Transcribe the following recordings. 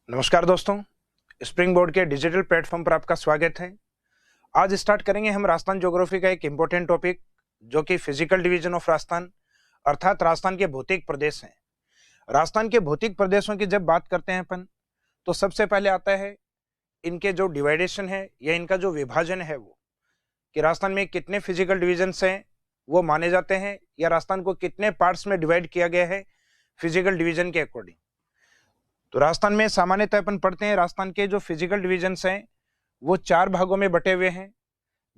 नमस्कार दोस्तों, spring board के डिजिटल प्लेटफॉर्म पर आपका स्वागत है। आज स्टार्ट करेंगे हम राजस्थान ज्योग्राफी का एक इम्पोर्टेंट टॉपिक जो कि फिजिकल डिवीजन ऑफ राजस्थान अर्थात राजस्थान के भौतिक प्रदेश हैं। राजस्थान के भौतिक प्रदेशों की जब बात करते हैं अपन तो सबसे पहले आता है इनके जो डिवाइडेशन है या इनका जो विभाजन है वो कि राजस्थान में कितने फिजिकल डिवीजन्स हैं वो माने जाते हैं या राजस्थान को कितने पार्ट्स में डिवाइड किया गया है फिजिकल डिवीजन के अकॉर्डिंग। तो राजस्थान में सामान्यतः अपन पढ़ते हैं राजस्थान के जो फिजिकल डिवीजन्स हैं वो 4 भागों में बटे हुए हैं,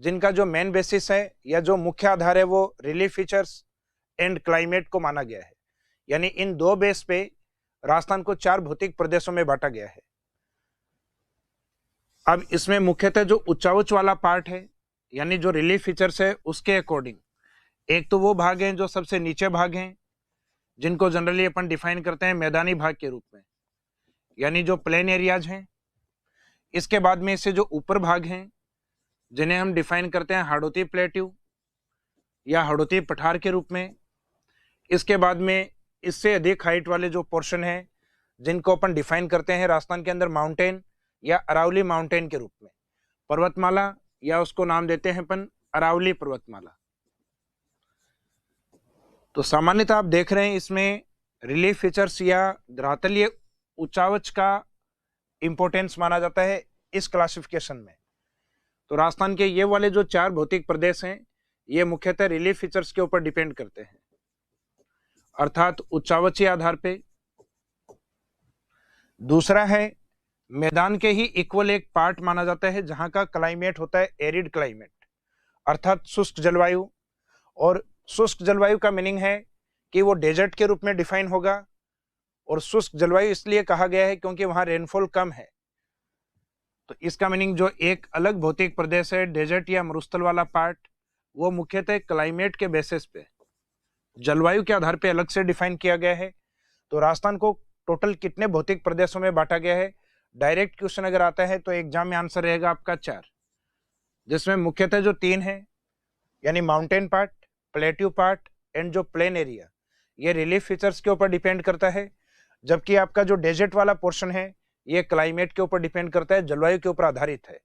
जिनका जो मेन बेसिस है या जो मुख्य आधार है वो रिलीफ फीचर्स एंड क्लाइमेट को माना गया है। यानी इन दो बेस पे राजस्थान को 4 भौतिक प्रदेशों में बांटा गया है। अब इसमें मुख्यतः जो उच्चाउच्च वाला पार्ट है यानी जो रिलीफ फीचर्स है उसके अकॉर्डिंग एक तो वो भाग हैं जो सबसे नीचे भाग हैं, जिनको जनरली अपन डिफाइन करते हैं मैदानी भाग के रूप में, यानी जो प्लेन एरियाज हैं। इसके बाद में इससे जो ऊपर भाग हैं जिन्हें हम डिफाइन करते हैं हाड़ौती प्लेट्यू या हाड़ौती पठार के रूप में। इसके बाद में इससे अधिक हाइट वाले जो पोर्शन हैं जिनको अपन डिफाइन करते हैं राजस्थान के अंदर माउंटेन या अरावली माउंटेन के रूप में, पर्वतमाला या उसको नाम देते हैं अपन अरावली पर्वतमाला। तो सामान्यतः आप देख रहे हैं इसमें रिलीफ फीचर्स या धरातलीय उच्चावच का इंपॉर्टेंस माना जाता है इस क्लासिफिकेशन में। तो राजस्थान के ये वाले जो 4 भौतिक प्रदेश हैं ये मुख्यतः रिलीफ फीचर्स के ऊपर डिपेंड करते हैं अर्थात उच्चावचीय आधार पे। दूसरा है मैदान के ही इक्वल एक पार्ट माना जाता है जहां का क्लाइमेट होता है एरिड क्लाइमेट अर्थात शुष्क जलवायु। और शुष्क जलवायु का मीनिंग है कि वो डेजर्ट के रूप में डिफाइन होगा, और शुष्क जलवायु इसलिए कहा गया है क्योंकि वहां रेनफॉल कम है। तो इसका मीनिंग जो एक अलग भौतिक प्रदेश है डेजर्ट या मरुस्थल वाला पार्ट, वो मुख्यतः क्लाइमेट के बेसिस पे जलवायु के आधार पे अलग से डिफाइन किया गया है। तो राजस्थान को टोटल कितने भौतिक प्रदेशों में बांटा गया है, डायरेक्ट क्वेश्चन अगर आता है तो एग्जाम में आंसर रहेगा आपका 4, जिसमें मुख्यतः जो 3 है यानी mountain part, plateau part and जो प्लेन एरिया, ये रिलीफ फीचर्स के ऊपर डिपेंड करता है। जबकि आपका जो डेजर्ट वाला पोर्शन है ये क्लाइमेट के ऊपर डिपेंड करता है, जलवायु के ऊपर आधारित है।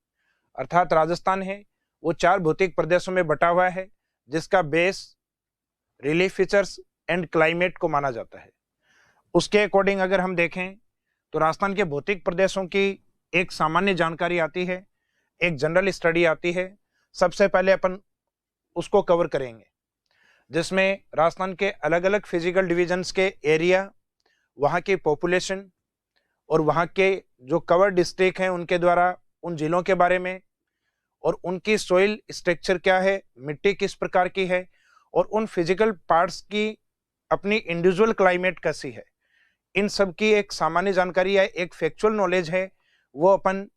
अर्थात राजस्थान है वो 4 भौतिक प्रदेशों में बटा हुआ है जिसका base relief features and climate को माना जाता है। उसके अकॉर्डिंग अगर हम देखें तो राजस्थान के भौतिक प्रदेशों की एक सामान्य जानकारी आती है, एक जनरल स्टडी आती है। सबसे पहले अपन उसको कवर करेंगे जिसमें राजस्थान के अलग अलग फिजिकल डिविजन्स के एरिया, वहाँ की पॉपुलेशन और वहाँ के जो कवर डिस्ट्रिक्ट हैं उनके द्वारा उन जिलों के बारे में, और उनकी सोइल स्ट्रक्चर क्या है, मिट्टी किस प्रकार की है, और उन फिजिकल पार्ट्स की अपनी इंडिविजुअल क्लाइमेट कैसी है, इन सब की एक सामान्य जानकारी या एक फैक्चुअल नॉलेज है वो अपन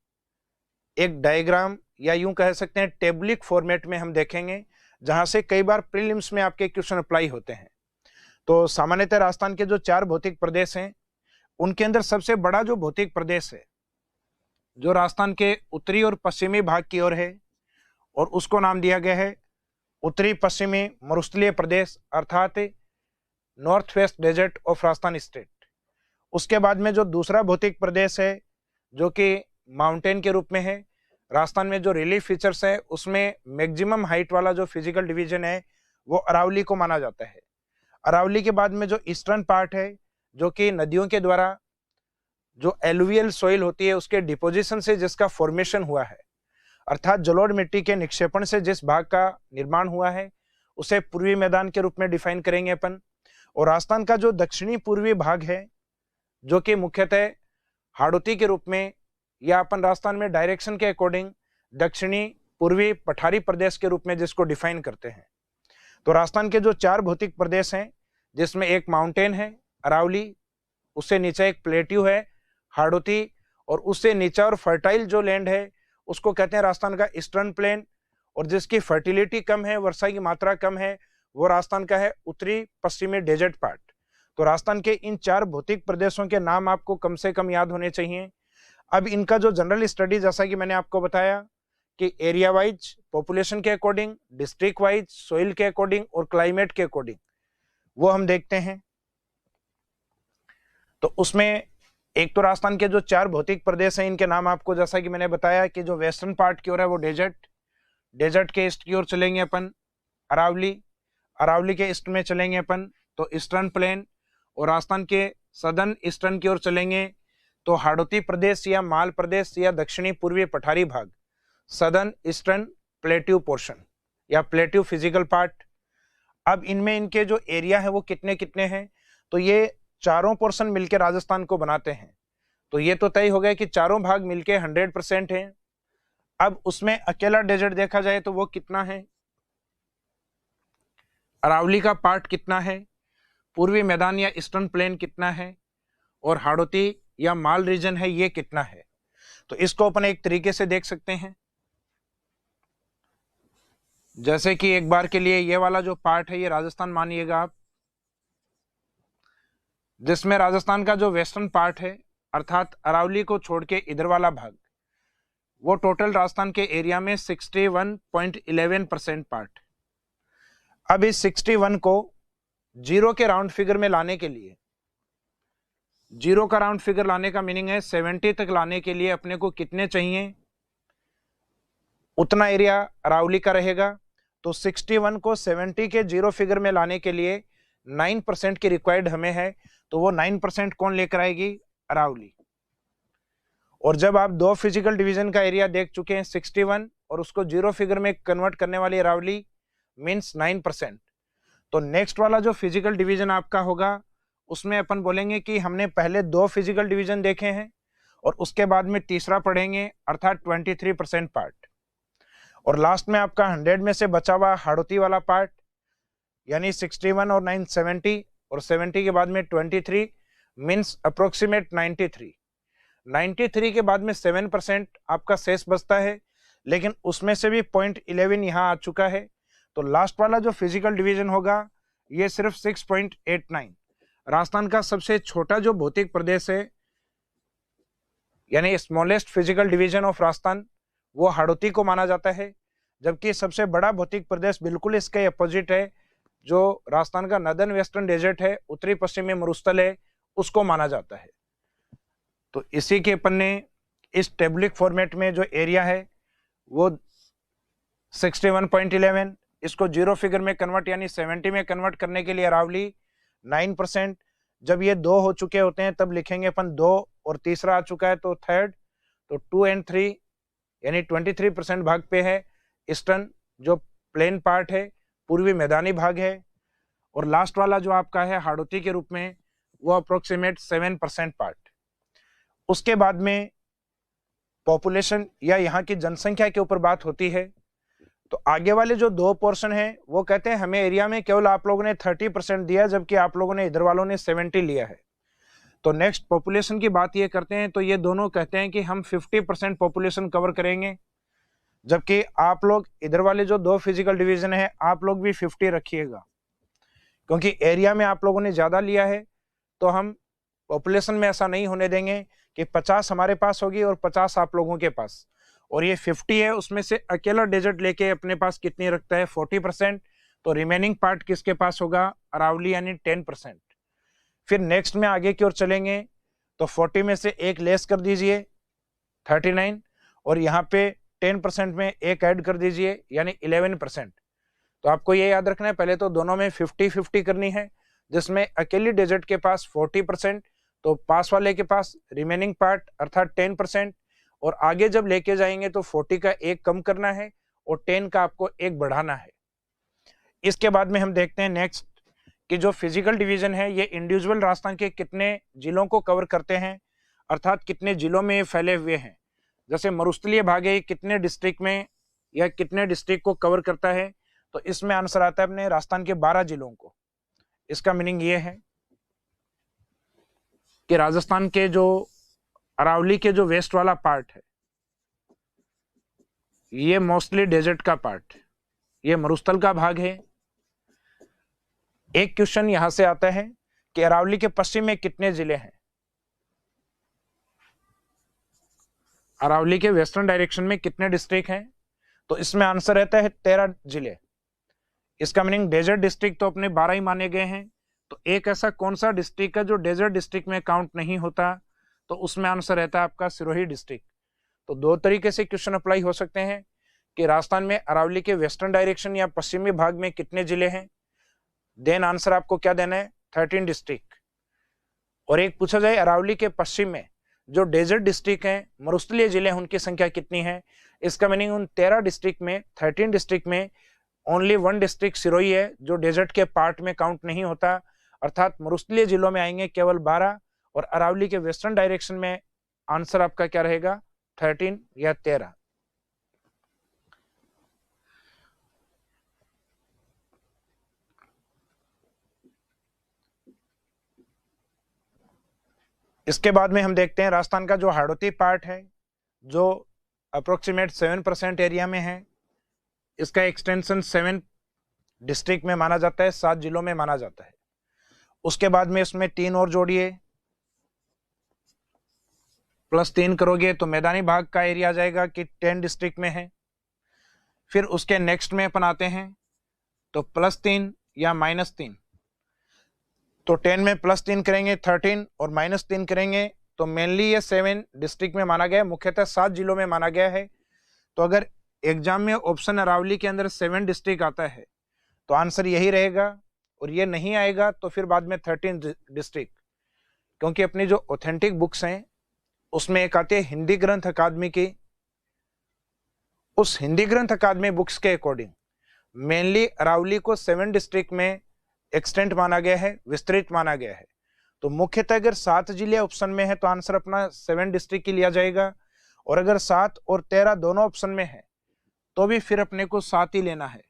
एक डायग्राम या यूं कह सकते हैं टेबलिक फॉर्मेट में हम देखेंगे, जहां से कई बार प्रीलिम्स में आपके क्वेश्चन अप्लाई होते हैं। तो सामान्यतः राजस्थान के जो 4 भौतिक प्रदेश हैं उनके अंदर सबसे बड़ा जो भौतिक प्रदेश है जो राजस्थान के उत्तरी और पश्चिमी भाग की ओर है, और उसको नाम दिया गया है उत्तरी पश्चिमी मरुस्थलीय प्रदेश अर्थात north west desert of Rajasthan state. उसके बाद में जो दूसरा भौतिक प्रदेश है जो कि माउंटेन के रूप में है, राजस्थान में जो रिलीफ फीचर्स है उसमें मैक्सिमम हाइट वाला जो फिजिकल डिवीजन है वो अरावली को माना जाता है। अरावली के बाद में जो ईस्टर्न पार्ट है जो कि नदियों के द्वारा जो एलुवियल सॉइल होती है उसके डिपोजिशन से जिसका फॉर्मेशन हुआ है, अर्थात जलोढ़ मिट्टी के निक्षेपण से जिस भाग का निर्माण हुआ है उसे पूर्वी मैदान के रूप में डिफाइन करेंगे अपन। और राजस्थान का जो दक्षिणी पूर्वी भाग है जो कि मुख्यतः हाड़ौती के रूप में या अपन राजस्थान में डायरेक्शन के अकॉर्डिंग दक्षिणी पूर्वी पठारी प्रदेश के रूप में जिसको डिफाइन करते हैं। तो राजस्थान के जो 4 भौतिक प्रदेश हैं जिसमें एक माउंटेन है अरावली, उससे नीचे एक प्लेट्यू है हाड़ौती, और उससे नीचा और फर्टाइल जो लैंड है उसको कहते हैं राजस्थान का ईस्टर्न प्लेन, और जिसकी फर्टिलिटी कम है, वर्षा की मात्रा कम है, वो राजस्थान का है उत्तरी पश्चिमी डेजर्ट पार्ट। तो राजस्थान के इन 4 भौतिक प्रदेशों के नाम आपको कम से कम याद होने चाहिए। अब इनका जो जनरल स्टडी जैसा कि मैंने आपको बताया कि एरिया वाइज, पॉपुलेशन के अकॉर्डिंग, डिस्ट्रिक्ट वाइज, सोइल के अकॉर्डिंग और क्लाइमेट के अकॉर्डिंग वो हम देखते हैं। तो उसमें एक तो राजस्थान के जो 4 भौतिक प्रदेश हैं इनके नाम आपको, जैसा कि मैंने बताया कि जो वेस्टर्न पार्ट की ओर है वो डेजर्ट, डेजर्ट के ईस्ट की ओर चलेंगे अपन अरावली, अरावली के ईस्ट में चलेंगे अपन तो ईस्टर्न प्लेन, और राजस्थान के सदर्न ईस्टर्न की ओर चलेंगे तो हाड़ौती प्रदेश या माल प्रदेश या दक्षिणी पूर्वी पठारी भाग, सदर्न ईस्टर्न प्लेट्यू पोर्शन या प्लेट्यू फिजिकल पार्ट। अब इनमें इनके जो एरिया है वो कितने कितने हैं, तो ये चारों पोर्शन मिलकर राजस्थान को बनाते हैं, तो ये तो तय हो गया कि चारों भाग मिलके 100% हैं। अब उसमें अकेला डेजर्ट देखा जाए तो वो कितना है, अरावली का पार्ट कितना है, पूर्वी मैदान या ईस्टर्न प्लेन कितना है, और हाड़ौती या माल रीजन है ये कितना है। तो इसको अपन एक तरीके से देख सकते हैं, जैसे कि एक बार के लिए ये वाला जो पार्ट है ये राजस्थान मानिएगा आप, जिसमें राजस्थान का जो वेस्टर्न पार्ट है अर्थात अरावली को छोड़ के इधर वाला भाग, वो टोटल राजस्थान के एरिया में 61.11% पार्ट। अब इस 61 को जीरो के राउंड फिगर में लाने के लिए, जीरो का राउंड फिगर लाने का मीनिंग है 70 तक लाने के लिए अपने को कितने चाहिए, उतना एरिया अरावली का रहेगा। तो 61 को 70 के जीरो फिगर में लाने के लिए 9% की रिक्वायर्ड हमें है, तो वो 9% कौन लेकर आएगी, अरावली। और जब आप दो फिजिकल डिवीजन का एरिया देख चुके हैं 61 और उसको जीरो फिगर में कन्वर्ट करने वाली अरावली मींस 9%, तो नेक्स्ट वाला जो फिजिकल डिवीजन आपका होगा उसमें अपन बोलेंगे कि हमने पहले दो फिजिकल डिवीजन देखे हैं और उसके बाद में तीसरा पढ़ेंगे अर्थात 23% पार्ट, और लास्ट में आपका 100 में से बचा हुआ हाड़ौती वाला पार्ट यानी 61 और 9 70 और 70 के बाद में 23 मीन्स अप्रोक्सीमेट 93। 93 के बाद में 7% आपका शेष बचता है, लेकिन उसमें से भी 0.11 यहाँ आ चुका है, तो लास्ट वाला जो फिजिकल डिवीजन होगा ये सिर्फ 6.89। राजस्थान का सबसे छोटा जो भौतिक प्रदेश है यानी smallest physical division of Rajasthan वो हाड़ौती को माना जाता है, जबकि सबसे बड़ा भौतिक प्रदेश बिल्कुल इसके अपोजिट है, जो राजस्थान का नदर्न वेस्टर्न डेजर्ट है, उत्तरी पश्चिमी मरुस्थल है, उसको माना जाता है। तो इसी के अपन ने इस टेबुलिक फॉर्मेट में जो एरिया है वो 61.11, इसको जीरो फिगर में कन्वर्ट यानी 70 में कन्वर्ट करने के लिए अरावली 9%। जब ये दो हो चुके होते हैं तब लिखेंगे अपन 2 और तीसरा आ चुका है तो थर्ड, तो 2 और 3 यानी 23% भाग पे है ईस्टर्न जो प्लेन पार्ट है, पूर्वी मैदानी भाग है, और लास्ट वाला जो आपका है हाड़ौती के रूप में वो अप्रोक्सीमेट 7% पार्ट। उसके बाद में पॉपुलेशन या यहाँ की जनसंख्या के ऊपर बात होती है, तो आगे वाले जो दो पोर्शन है वो कहते हैं हमें एरिया में केवल आप लोगों ने 30% दिया जबकि आप लोगों ने इधर वालों ने 70 लिया है। तो नेक्स्ट पॉपुलेशन की बात ये करते हैं तो ये दोनों कहते हैं कि हम 50% पॉपुलेशन कवर करेंगे, जबकि आप लोग इधर वाले जो दो फिजिकल डिवीजन है आप लोग भी 50 रखिएगा, क्योंकि एरिया में आप लोगों ने ज्यादा लिया है, तो हम पॉपुलेशन में ऐसा नहीं होने देंगे कि 50 हमारे पास होगी और 50 आप लोगों के पास, और ये 50 है उसमें से अकेला डेजर्ट लेके अपने पास कितनी रखता है 40%, तो रिमेनिंग पार्ट किसके पास होगा, अरावली यानी 10%। फिर नेक्स्ट में आगे की ओर चलेंगे तो 40 में से एक लेस कर दीजिए 39, और यहाँ पे 10% में एक ऐड कर दीजिए यानी 11%। तो आपको ये याद रखना है पहले तो दोनों में 50-50 करनी है, जिसमें अकेली डेजर्ट के पास 40%, तो पास वाले के पास रिमेनिंग पार्ट अर्थात 10%, और आगे जब लेके जाएंगे तो 40 का एक कम करना है और 10 का आपको एक बढ़ाना है। इसके बाद में हम देखते हैं नेक्स्ट कि जो फिजिकल डिवीजन है ये इंडिविजुअल राजस्थान के कितने जिलों को कवर करते हैं, अर्थात कितने जिलों में ये फैले हुए हैं। जैसे मरुस्थलीय भाग है कितने डिस्ट्रिक्ट में या कितने डिस्ट्रिक्ट को कवर करता है, तो इसमें आंसर आता है अपने राजस्थान के 12 जिलों को। इसका मीनिंग ये है कि राजस्थान के जो अरावली के जो वेस्ट वाला पार्ट है ये मोस्टली डेजर्ट का पार्ट, ये मरुस्थल का भाग है। एक क्वेश्चन यहां से आता है कि अरावली के पश्चिम में कितने जिले हैं, अरावली के वेस्टर्न डायरेक्शन में कितने डिस्ट्रिक्ट हैं, तो इसमें आंसर रहता है 13 जिले। इसका मीनिंग डेजर्ट डिस्ट्रिक्ट तो अपने 12 ही माने गए हैं, तो एक ऐसा कौन सा डिस्ट्रिक्ट है जो डेजर्ट डिस्ट्रिक्ट में काउंट नहीं होता, तो उसमें आंसर रहता है आपका सिरोही डिस्ट्रिक्ट। तो दो तरीके से क्वेश्चन अप्लाई हो सकते हैं कि राजस्थान में अरावली के वेस्टर्न डायरेक्शन या पश्चिमी भाग में कितने जिले हैं, देन आंसर आपको क्या देना है, 13 डिस्ट्रिक्ट। और एक पूछा जाए अरावली के पश्चिम में जो डेजर्ट डिस्ट्रिक्ट हैं, मरुस्थलीय जिले हैं, उनकी संख्या कितनी है। इसका मीनिंग उन 13 डिस्ट्रिक्ट में 13 डिस्ट्रिक्ट में ओनली 1 डिस्ट्रिक्ट सिरोही है जो डेजर्ट के पार्ट में काउंट नहीं होता, अर्थात मरुस्थलीय जिलों में आएंगे केवल 12 और अरावली के वेस्टर्न डायरेक्शन में आंसर आपका क्या रहेगा, 13 या 13। इसके बाद में हम देखते हैं राजस्थान का जो हाड़ौती पार्ट है जो अप्रोक्सीमेट 7% एरिया में है, इसका एक्सटेंशन 7 डिस्ट्रिक्ट में माना जाता है, 7 जिलों में माना जाता है। उसके बाद में इसमें 3 और जोड़िए, +3 करोगे तो मैदानी भाग का एरिया आ जाएगा कि 10 डिस्ट्रिक्ट में है। फिर उसके नेक्स्ट में अपन आते हैं तो +3 या -3, तो 10 में +3 करेंगे 13 और -3 करेंगे तो मेनली ये 7 डिस्ट्रिक्ट में माना गया है, मुख्यतः 7 जिलों में माना गया है। तो अगर एग्जाम में ऑप्शन अरावली के अंदर 7 डिस्ट्रिक्ट आता है तो आंसर यही रहेगा, और ये नहीं आएगा तो फिर बाद में 13 डिस्ट्रिक्ट, क्योंकि अपनी जो ऑथेंटिक बुक्स हैं उसमें एक आती है हिंदी ग्रंथ अकादमी की, उस हिंदी ग्रंथ अकादमी बुक्स के अकॉर्डिंग मेनली अरावली को 7 डिस्ट्रिक्ट में एक्सटेंट माना गया है, विस्तृत माना गया है। तो मुख्यतः अगर 7 जिले ऑप्शन में है तो आंसर अपना 7 डिस्ट्रिक्ट ही लिया जाएगा, और अगर 7 और 13 दोनों ऑप्शन में है तो भी फिर अपने को 7 ही लेना है।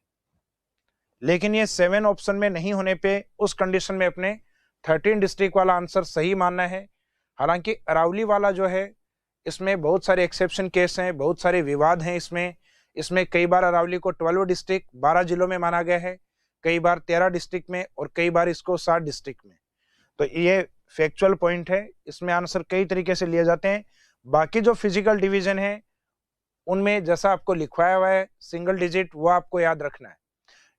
लेकिन ये 7 ऑप्शन में नहीं होने पे उस कंडीशन में अपने 13 डिस्ट्रिक्ट वाला आंसर सही मानना है। हालांकि अरावली वाला जो है इसमें बहुत सारे एक्सेप्शन केस हैं, बहुत सारे विवाद हैं इसमें कई बार अरावली को 12 डिस्ट्रिक्ट 12 जिलों में माना गया है, कई बार 13 डिस्ट्रिक्ट में, और कई बार इसको 7 डिस्ट्रिक्ट में। तो ये फैक्चुअल पॉइंट है, इसमें आंसर कई तरीके से लिए जाते हैं। बाकी जो फिजिकल डिवीजन है उनमें जैसा आपको लिखवाया हुआ है सिंगल डिजिट, वो आपको याद रखना है।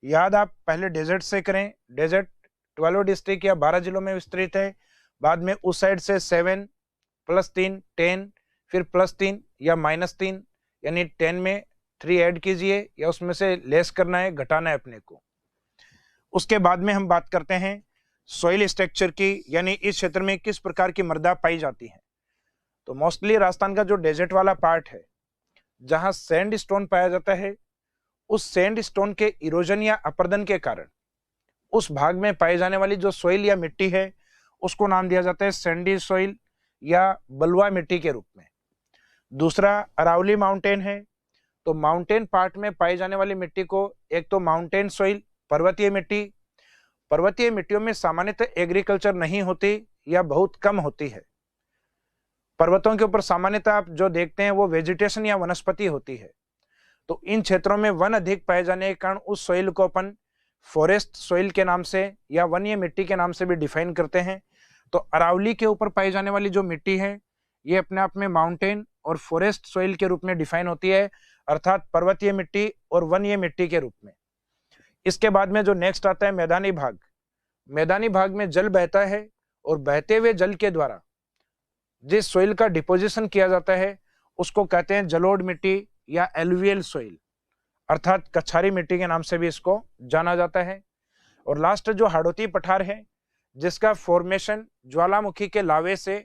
याद आप पहले डेजर्ट से करें, डेजर्ट 12 डिस्ट्रिक्ट या 12 जिलों में विस्तृत है, बाद में उस साइड से 7 +3 10, फिर +3 या -3, यानी 10 में 3 ऐड कीजिए या उसमें से लेस करना है, घटाना है अपने को। उसके बाद में हम बात करते हैं सॉइल स्ट्रक्चर की, यानी इस क्षेत्र में किस प्रकार की मृदा पाई जाती है। तो मोस्टली राजस्थान का जो डेजर्ट वाला पार्ट है जहां सैंड स्टोन पाया जाता है, उस सैंड स्टोन के इरोजन या अपर्दन के कारण उस भाग में पाई जाने वाली जो सॉइल या मिट्टी है उसको नाम दिया जाता है सैंडी सॉइल या बलुआ मिट्टी के रूप में। दूसरा अरावली माउंटेन है, तो माउंटेन पार्ट में पाई जाने वाली मिट्टी को एक तो माउंटेन सॉइल, पर्वतीय मिट्टी, पर्वतीय मिट्टियों में सामान्यतः एग्रीकल्चर नहीं होती या बहुत कम होती है। पर्वतों के ऊपर सामान्यतः आप जो देखते हैं वो वेजिटेशन या वनस्पति होती है। तो इन क्षेत्रों में वन अधिक पाए जाने के कारण उस सॉइल को अपन फॉरेस्ट सॉइल के नाम से या वन्य मिट्टी के नाम से भी डिफाइन करते हैं। तो अरावली के ऊपर पाई जाने वाली जो मिट्टी है ये अपने आप में माउंटेन और फॉरेस्ट सॉइल के रूप में डिफाइन होती है, अर्थात पर्वतीय मिट्टी और वन्य मिट्टी के रूप में। इसके बाद में जो नेक्स्ट आता है मैदानी भाग। मैदानी भाग में जल बहता है और बहते हुए जल के द्वारा जिस सॉइल का डिपोजिशन किया जाता है उसको कहते हैं जलोढ़ मिट्टी या एलुवियल सॉइल, अर्थात कछारी मिट्टी के नाम से भी इसको जाना जाता है। और लास्ट जो हाड़ौती पठार है जिसका फॉर्मेशन ज्वालामुखी के लावे से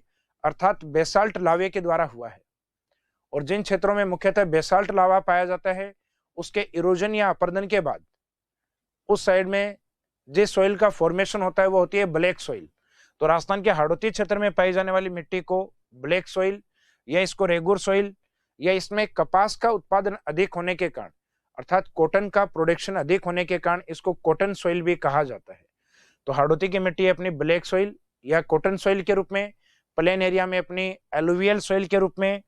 अर्थात बेसाल्ट लावे के द्वारा हुआ है, और जिन क्षेत्रों में मुख्यतः बेसाल्ट लावा पाया जाता है उसके इरोजन या अपर्दन के बाद उस साइड में जिस सॉइल का फॉर्मेशन होता है वो होती है ब्लैक सॉइल। तो राजस्थान के हाड़ौती क्षेत्र में पाई जाने वाली मिट्टी को ब्लैक सॉइल या इसको रेगुर सॉइल, या इसमें कपास का उत्पादन अधिक होने के कारण अर्थात कॉटन का प्रोडक्शन अधिक होने के कारण इसको कॉटन सॉइल भी कहा जाता है। तो हाड़ौती की मिट्टी अपनी ब्लैक सॉइल या कॉटन सॉइल के रूप में, प्लेन एरिया में अपनी एलुवियल सॉइल के रूप में,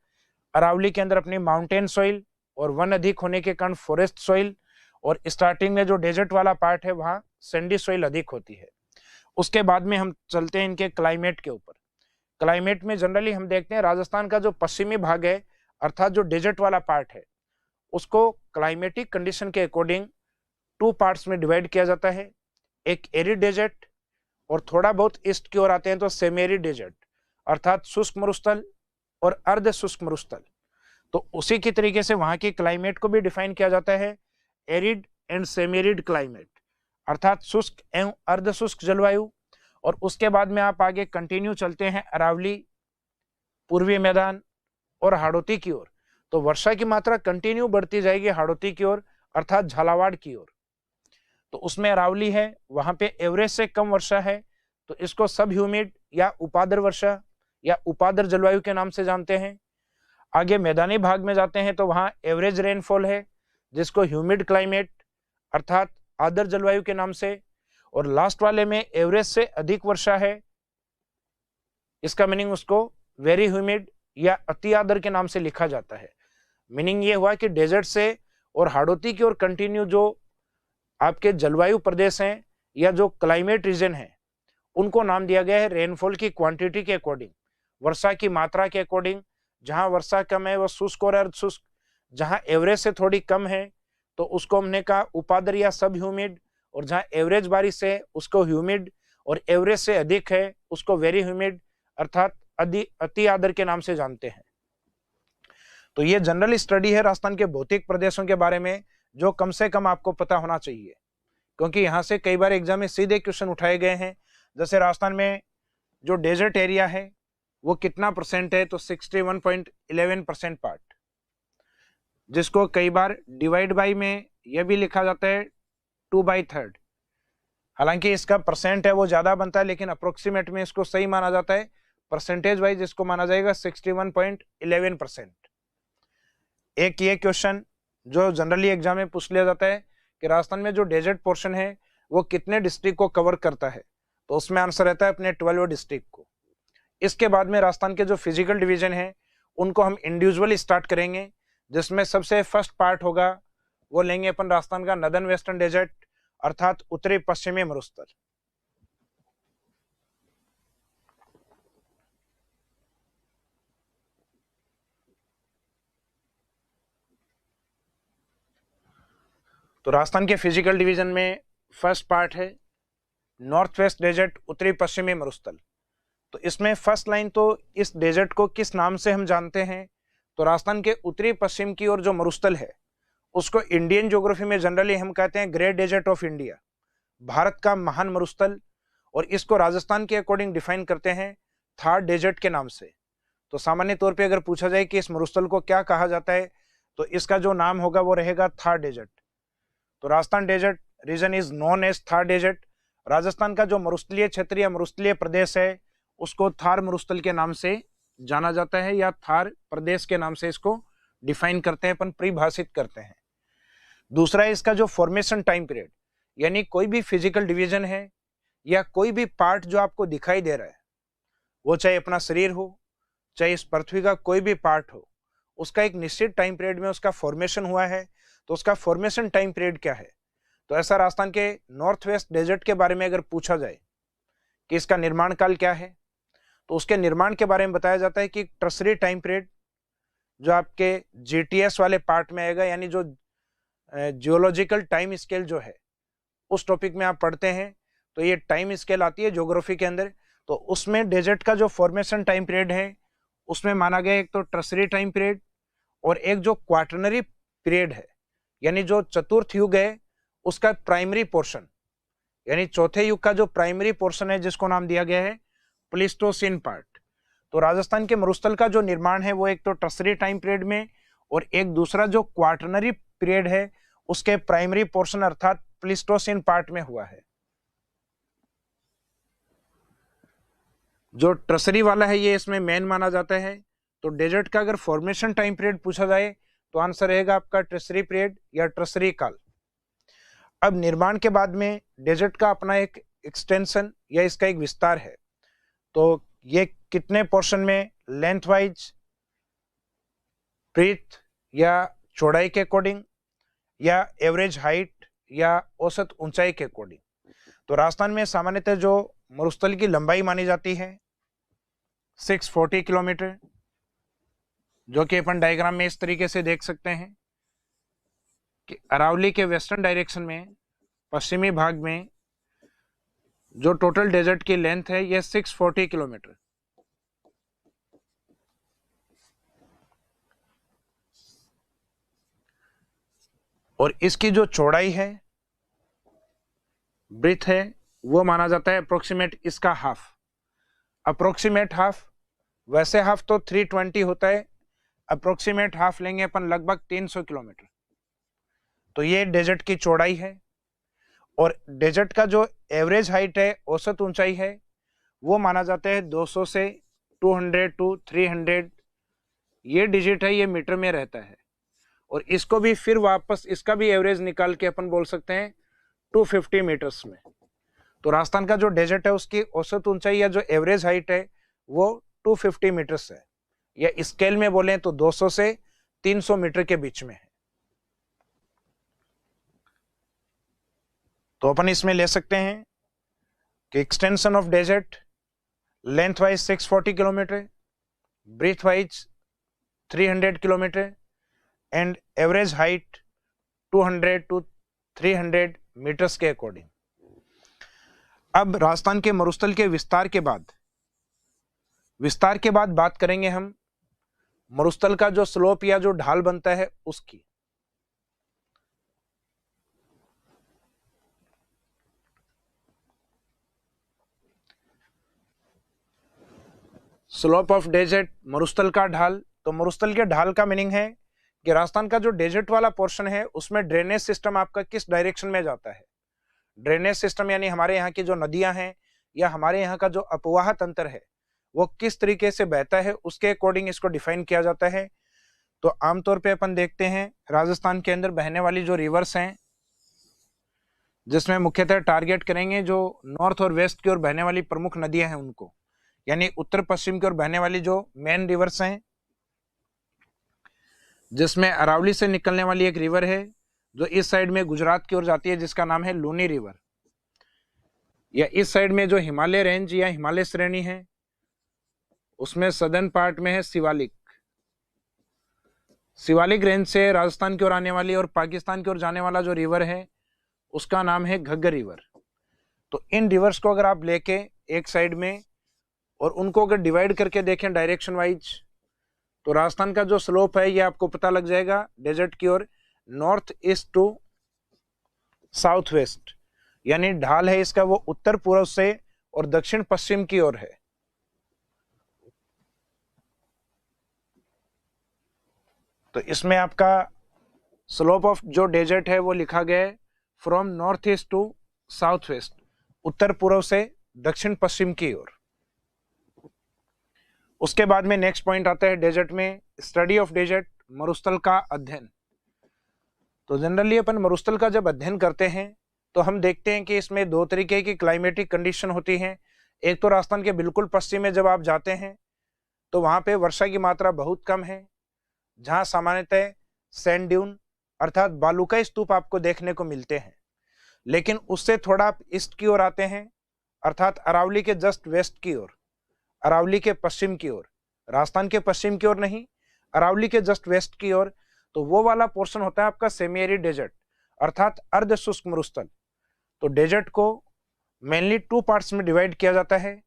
अरावली के अंदर अपनी माउंटेन सॉइल और वन अधिक होने के कारण फॉरेस्ट सॉइल, और स्टार्टिंग में जो डेजर्ट वाला पार्ट है वहां सैंडी सॉइल अधिक होती है। उसके बाद में हम चलते हैं इनके क्लाइमेट के ऊपर। क्लाइमेट में जनरली हम देखते हैं राजस्थान का जो पश्चिमी भाग है अर्थात जो डेजर्ट वाला पार्ट है उसको क्लाइमेटिक कंडीशन के अकॉर्डिंग 2 पार्ट्स में डिवाइड किया जाता है, एक एरिड डेजर्ट और थोड़ा बहुत ईस्ट की ओर आते हैं तो सेमी एरिड डेजर्ट, अर्थात शुष्क मरुस्थल और अर्ध शुष्क मरुस्थल। तो उसी की तरीके से वहां की क्लाइमेट को भी डिफाइन किया जाता है arid and semi arid climate, अर्थात शुष्क एवं अर्ध शुष्क जलवायु। और उसके बाद में आप आगे कंटिन्यू चलते हैं अरावली, पूर्वी मैदान और हाड़ौती की ओर। तो वर्षा की मात्रा कंटिन्यू बढ़ती जाएगी हाड़ौती की ओर, अर्थात झालावाड़ की ओर। तो उसमें अरावली है, वहां पे एवरेज से कम वर्षा है, तो इसको सब ह्यूमिड या उपाद्र वर्षा या उपाद्र जलवायु के नाम से जानते हैं। आगे मैदानी भाग में जाते हैं तो वहां एवरेज रेनफॉल है, जिसको ह्यूमिड क्लाइमेट अर्थात आर्द्र जलवायु के नाम से। और लास्ट वाले में एवरेज से अधिक वर्षा है, इसका मीनिंग उसको वेरी ह्यूमिड या अति आर्द्र के नाम से लिखा जाता है। मीनिंग ये हुआ कि डेजर्ट से और हाड़ौती की ओर कंटिन्यू जो आपके जलवायु प्रदेश हैं या जो क्लाइमेट रीजन है, उनको नाम दिया गया है रेनफॉल की क्वांटिटी के अकॉर्डिंग, वर्षा की मात्रा के अकॉर्डिंग। जहां वर्षा कम है वो शुष्क और अर्ध शुष्क, जहां एवरेज से थोड़ी कम है तो उसको हमने कहा उपाद्र या सब ह्यूमिड, और जहां एवरेज बारिश है उसको ह्यूमिड, और एवरेज से अधिक है उसको वेरी ह्यूमिड अर्थात अति आर्द्र के नाम से जानते हैं। तो ये जनरल स्टडी है राजस्थान के भौतिक प्रदेशों के बारे में, जो कम से कम आपको पता होना चाहिए, क्योंकि यहाँ से कई बार एग्जाम में सीधे क्वेश्चन उठाए गए हैं। जैसे राजस्थान में जो डेजर्ट एरिया है वो कितना परसेंट है, तो 61.11% पार्ट, जिसको कई बार डिवाइड बाई में यह भी लिखा जाता है 2/3। हालांकि इसका परसेंट है वो ज्यादा बनता है, लेकिन अप्रोक्सीमेट में इसको सही माना जाता है, परसेंटेज वाइज इसको माना जाएगा 61.11%। एक ये क्वेश्चन जो जनरली एग्जाम में पूछ लिया जाता है कि राजस्थान में जो डेजर्ट पोर्शन है वो कितने डिस्ट्रिक्ट को कवर करता है, तो उसमें आंसर रहता है अपने 12 डिस्ट्रिक्ट को। इसके बाद में राजस्थान के जो फिजिकल डिवीजन है उनको हम इंडिविजुअली स्टार्ट करेंगे, जिसमें सबसे फर्स्ट पार्ट होगा वो लेंगे अपन राजस्थान का नदर्न वेस्टर्न डेजर्ट अर्थात उत्तरी पश्चिमी मरुस्थल। तो राजस्थान के फिजिकल डिवीजन में फर्स्ट पार्ट है नॉर्थ वेस्ट डेजर्ट उत्तरी पश्चिमी मरुस्थल। तो इसमें फर्स्ट लाइन तो इस डेजर्ट को किस नाम से हम जानते हैं, तो राजस्थान के उत्तरी पश्चिम की ओर जो मरुस्थल है उसको इंडियन ज्योग्राफी में जनरली हम कहते हैं great desert of India, Bharat का महान मरुस्थल। और इसको राजस्थान के अकॉर्डिंग डिफाइन करते हैं थार डेजर्ट के नाम से। तो सामान्य तौर पे अगर पूछा जाए कि इस मरुस्थल को क्या कहा जाता है, तो इसका जो नाम होगा वो रहेगा थार डेजर्ट। तो Rajasthan desert region is known as Thar desert. Rajasthan का जो मरुस्थलीय क्षेत्र या मरुस्थलीय प्रदेश है उसको थार मरुस्थल के नाम से जाना जाता है, या थार प्रदेश के नाम से इसको डिफाइन करते हैं, अपन परिभाषित करते हैं। दूसरा है इसका जो फॉर्मेशन टाइम पीरियड, यानी कोई भी फिजिकल डिवीजन है या कोई भी पार्ट जो आपको दिखाई दे रहा है, वो चाहे अपना शरीर हो चाहे इस पृथ्वी का कोई भी पार्ट हो, उसका एक निश्चित टाइम पीरियड में उसका फॉर्मेशन हुआ है, तो उसका फॉर्मेशन टाइम पीरियड क्या है। तो ऐसा राजस्थान के नॉर्थ वेस्ट डेजर्ट के बारे में अगर पूछा जाए कि इसका निर्माण काल क्या है, तो उसके निर्माण के बारे में बताया जाता है कि टर्सरी टाइम पीरियड जो आपके जीटीएस वाले पार्ट में आएगा, यानी जो जियोलॉजिकल टाइम स्केल जो है उस टॉपिक में आप पढ़ते हैं, तो ये टाइम स्केल आती है ज्योग्राफी के अंदर। तो उसमें डेजर्ट का जो फॉर्मेशन टाइम पीरियड है उसमें माना गया एक तो टर्सरी टाइम पीरियड और एक जो क्वार्टनरी पीरियड है, यानी जो चतुर्थ युग है उसका प्राइमरी पोर्शन, यानी चौथे युग का जो प्राइमरी पोर्शन है जिसको नाम दिया गया है प्लीस्टोसिन पार्ट। तो राजस्थान के मरुस्थल का जो निर्माण है वो एक तो टर्सरी टाइम पीरियड में और एक दूसरा जो क्वार्टनरी पीरियड है उसके प्राइमरी पोर्शन अर्थात प्लीस्टोसिन पार्ट में हुआ है। जो टर्सरी वाला है ये इसमें मेन माना जाता है। तो डेजर्ट का अगर फॉर्मेशन टाइम पीरियड पूछा जाए तो आंसर रहेगा आपका टर्सरी पीरियड या टर्सरी काल। अब निर्माण के बाद में डेजर्ट का अपना एक एक्सटेंशन या इसका एक विस्तार है, तो ये कितने पोर्शन में लेंथ वाइज, ब्रीथ या चौड़ाई के अकॉर्डिंग, या एवरेज हाइट या औसत ऊंचाई के अकॉर्डिंग। तो राजस्थान में सामान्यतः जो मरुस्थल की लंबाई मानी जाती है 640 किलोमीटर, जो कि अपन डायग्राम में इस तरीके से देख सकते हैं कि अरावली के वेस्टर्न डायरेक्शन में पश्चिमी भाग में जो टोटल डेजर्ट की लेंथ है यह 640 किलोमीटर। और इसकी जो चौड़ाई है, ब्रीथ है, वो माना जाता है अप्रोक्सीमेट इसका हाफ, अप्रोक्सीमेट हाफ। वैसे हाफ तो 320 होता है, अप्रोक्सीमेट हाफ लेंगे अपन लगभग 300 किलोमीटर। तो ये डेजर्ट की चौड़ाई है। और डेजर्ट का जो एवरेज हाइट है, औसत ऊंचाई है, वो माना जाता है 200 से 200 टू 300, ये डिजिट है, ये मीटर में रहता है। और इसको भी फिर वापस इसका भी एवरेज निकाल के अपन बोल सकते हैं 250 मीटर्स में। तो राजस्थान का जो डेजर्ट है उसकी औसत ऊंचाई या जो एवरेज हाइट है वो 250 मीटर्स है, या स्केल में बोलें तो 200 से 300 मीटर के बीच में है। तो अपन इसमें ले सकते हैं कि extension of desert length wise 640 kilometre, breadth wise 300 kilometre and average height 200 to 300 metres के अकॉर्डिंग। अब राजस्थान के मरुस्थल के विस्तार के बाद बात करेंगे हम मरुस्थल का जो स्लोप या जो ढाल बनता है उसकी। स्लोप ऑफ डेजर्ट, मरुस्थल का ढाल। तो मरुस्थल के ढाल का मीनिंग है कि राजस्थान का जो डेजर्ट वाला पोर्शन है उसमें ड्रेनेज सिस्टम आपका किस डायरेक्शन में जाता है। ड्रेनेज सिस्टम यानी हमारे यहाँ की जो नदियां हैं या हमारे यहाँ का जो अपवाह तंत्र है वो किस तरीके से बहता है, उसके अकॉर्डिंग इसको डिफाइन किया जाता है। तो आमतौर पे अपन देखते हैं राजस्थान के अंदर बहने वाली जो रिवर्स हैं, जिसमें मुख्यतः टारगेट करेंगे जो नॉर्थ और वेस्ट की ओर बहने वाली प्रमुख नदियां हैं उनको, यानी उत्तर पश्चिम की ओर बहने वाली जो मेन रिवर्स हैं, जिसमें अरावली से निकलने वाली एक रिवर है जो इस साइड में गुजरात की ओर जाती है जिसका नाम है लूनी रिवर, या इस साइड में जो हिमालय रेंज या हिमालय श्रेणी है उसमें सदर्न पार्ट में है शिवालिक। शिवालिक रेंज से राजस्थान की ओर आने वाली और पाकिस्तान की ओर जाने वाला जो रिवर है उसका नाम है घग्गर रिवर। तो इन रिवर्स को अगर आप लेके एक साइड में और उनको अगर डिवाइड करके देखें डायरेक्शन वाइज, तो राजस्थान का जो स्लोप है ये आपको पता लग जाएगा डेजर्ट की ओर north east to south west, यानी ढाल है इसका वो उत्तर पूर्व से और दक्षिण पश्चिम की ओर है। तो इसमें आपका स्लोप ऑफ जो डेजर्ट है वो लिखा गया है from north east to south west, उत्तर पूर्व से दक्षिण पश्चिम की ओर। उसके बाद में नेक्स्ट पॉइंट आता है डेजर्ट में स्टडी ऑफ डेजर्ट, मरुस्थल का अध्ययन। तो जनरली अपन मरुस्थल का जब अध्ययन करते हैं तो हम देखते हैं कि इसमें दो तरीके की क्लाइमेटिक कंडीशन होती हैं। एक तो राजस्थान के बिल्कुल पश्चिम में जब आप जाते हैं तो वहां पे वर्षा की मात्रा बहुत कम है, जहां सामान्यतः सैंड ड्यून अर्थात बालूकाई स्तूप आपको देखने को मिलते हैं। लेकिन उससे थोड़ा आप ईस्ट की ओर आते हैं अर्थात अरावली के जस्ट वेस्ट की ओर, अरावली के पश्चिम की ओर, राजस्थान के पश्चिम की ओर नहीं, अरावली के जस्ट वेस्ट की ओर, तो वो वाला पोर्शन होता है आपका सेमी एरिड डेजर्ट अर्थात अर्ध शुष्क मरुस्थल। तो डेजर्ट को मेनली 2 पार्ट्स में डिवाइड किया जाता है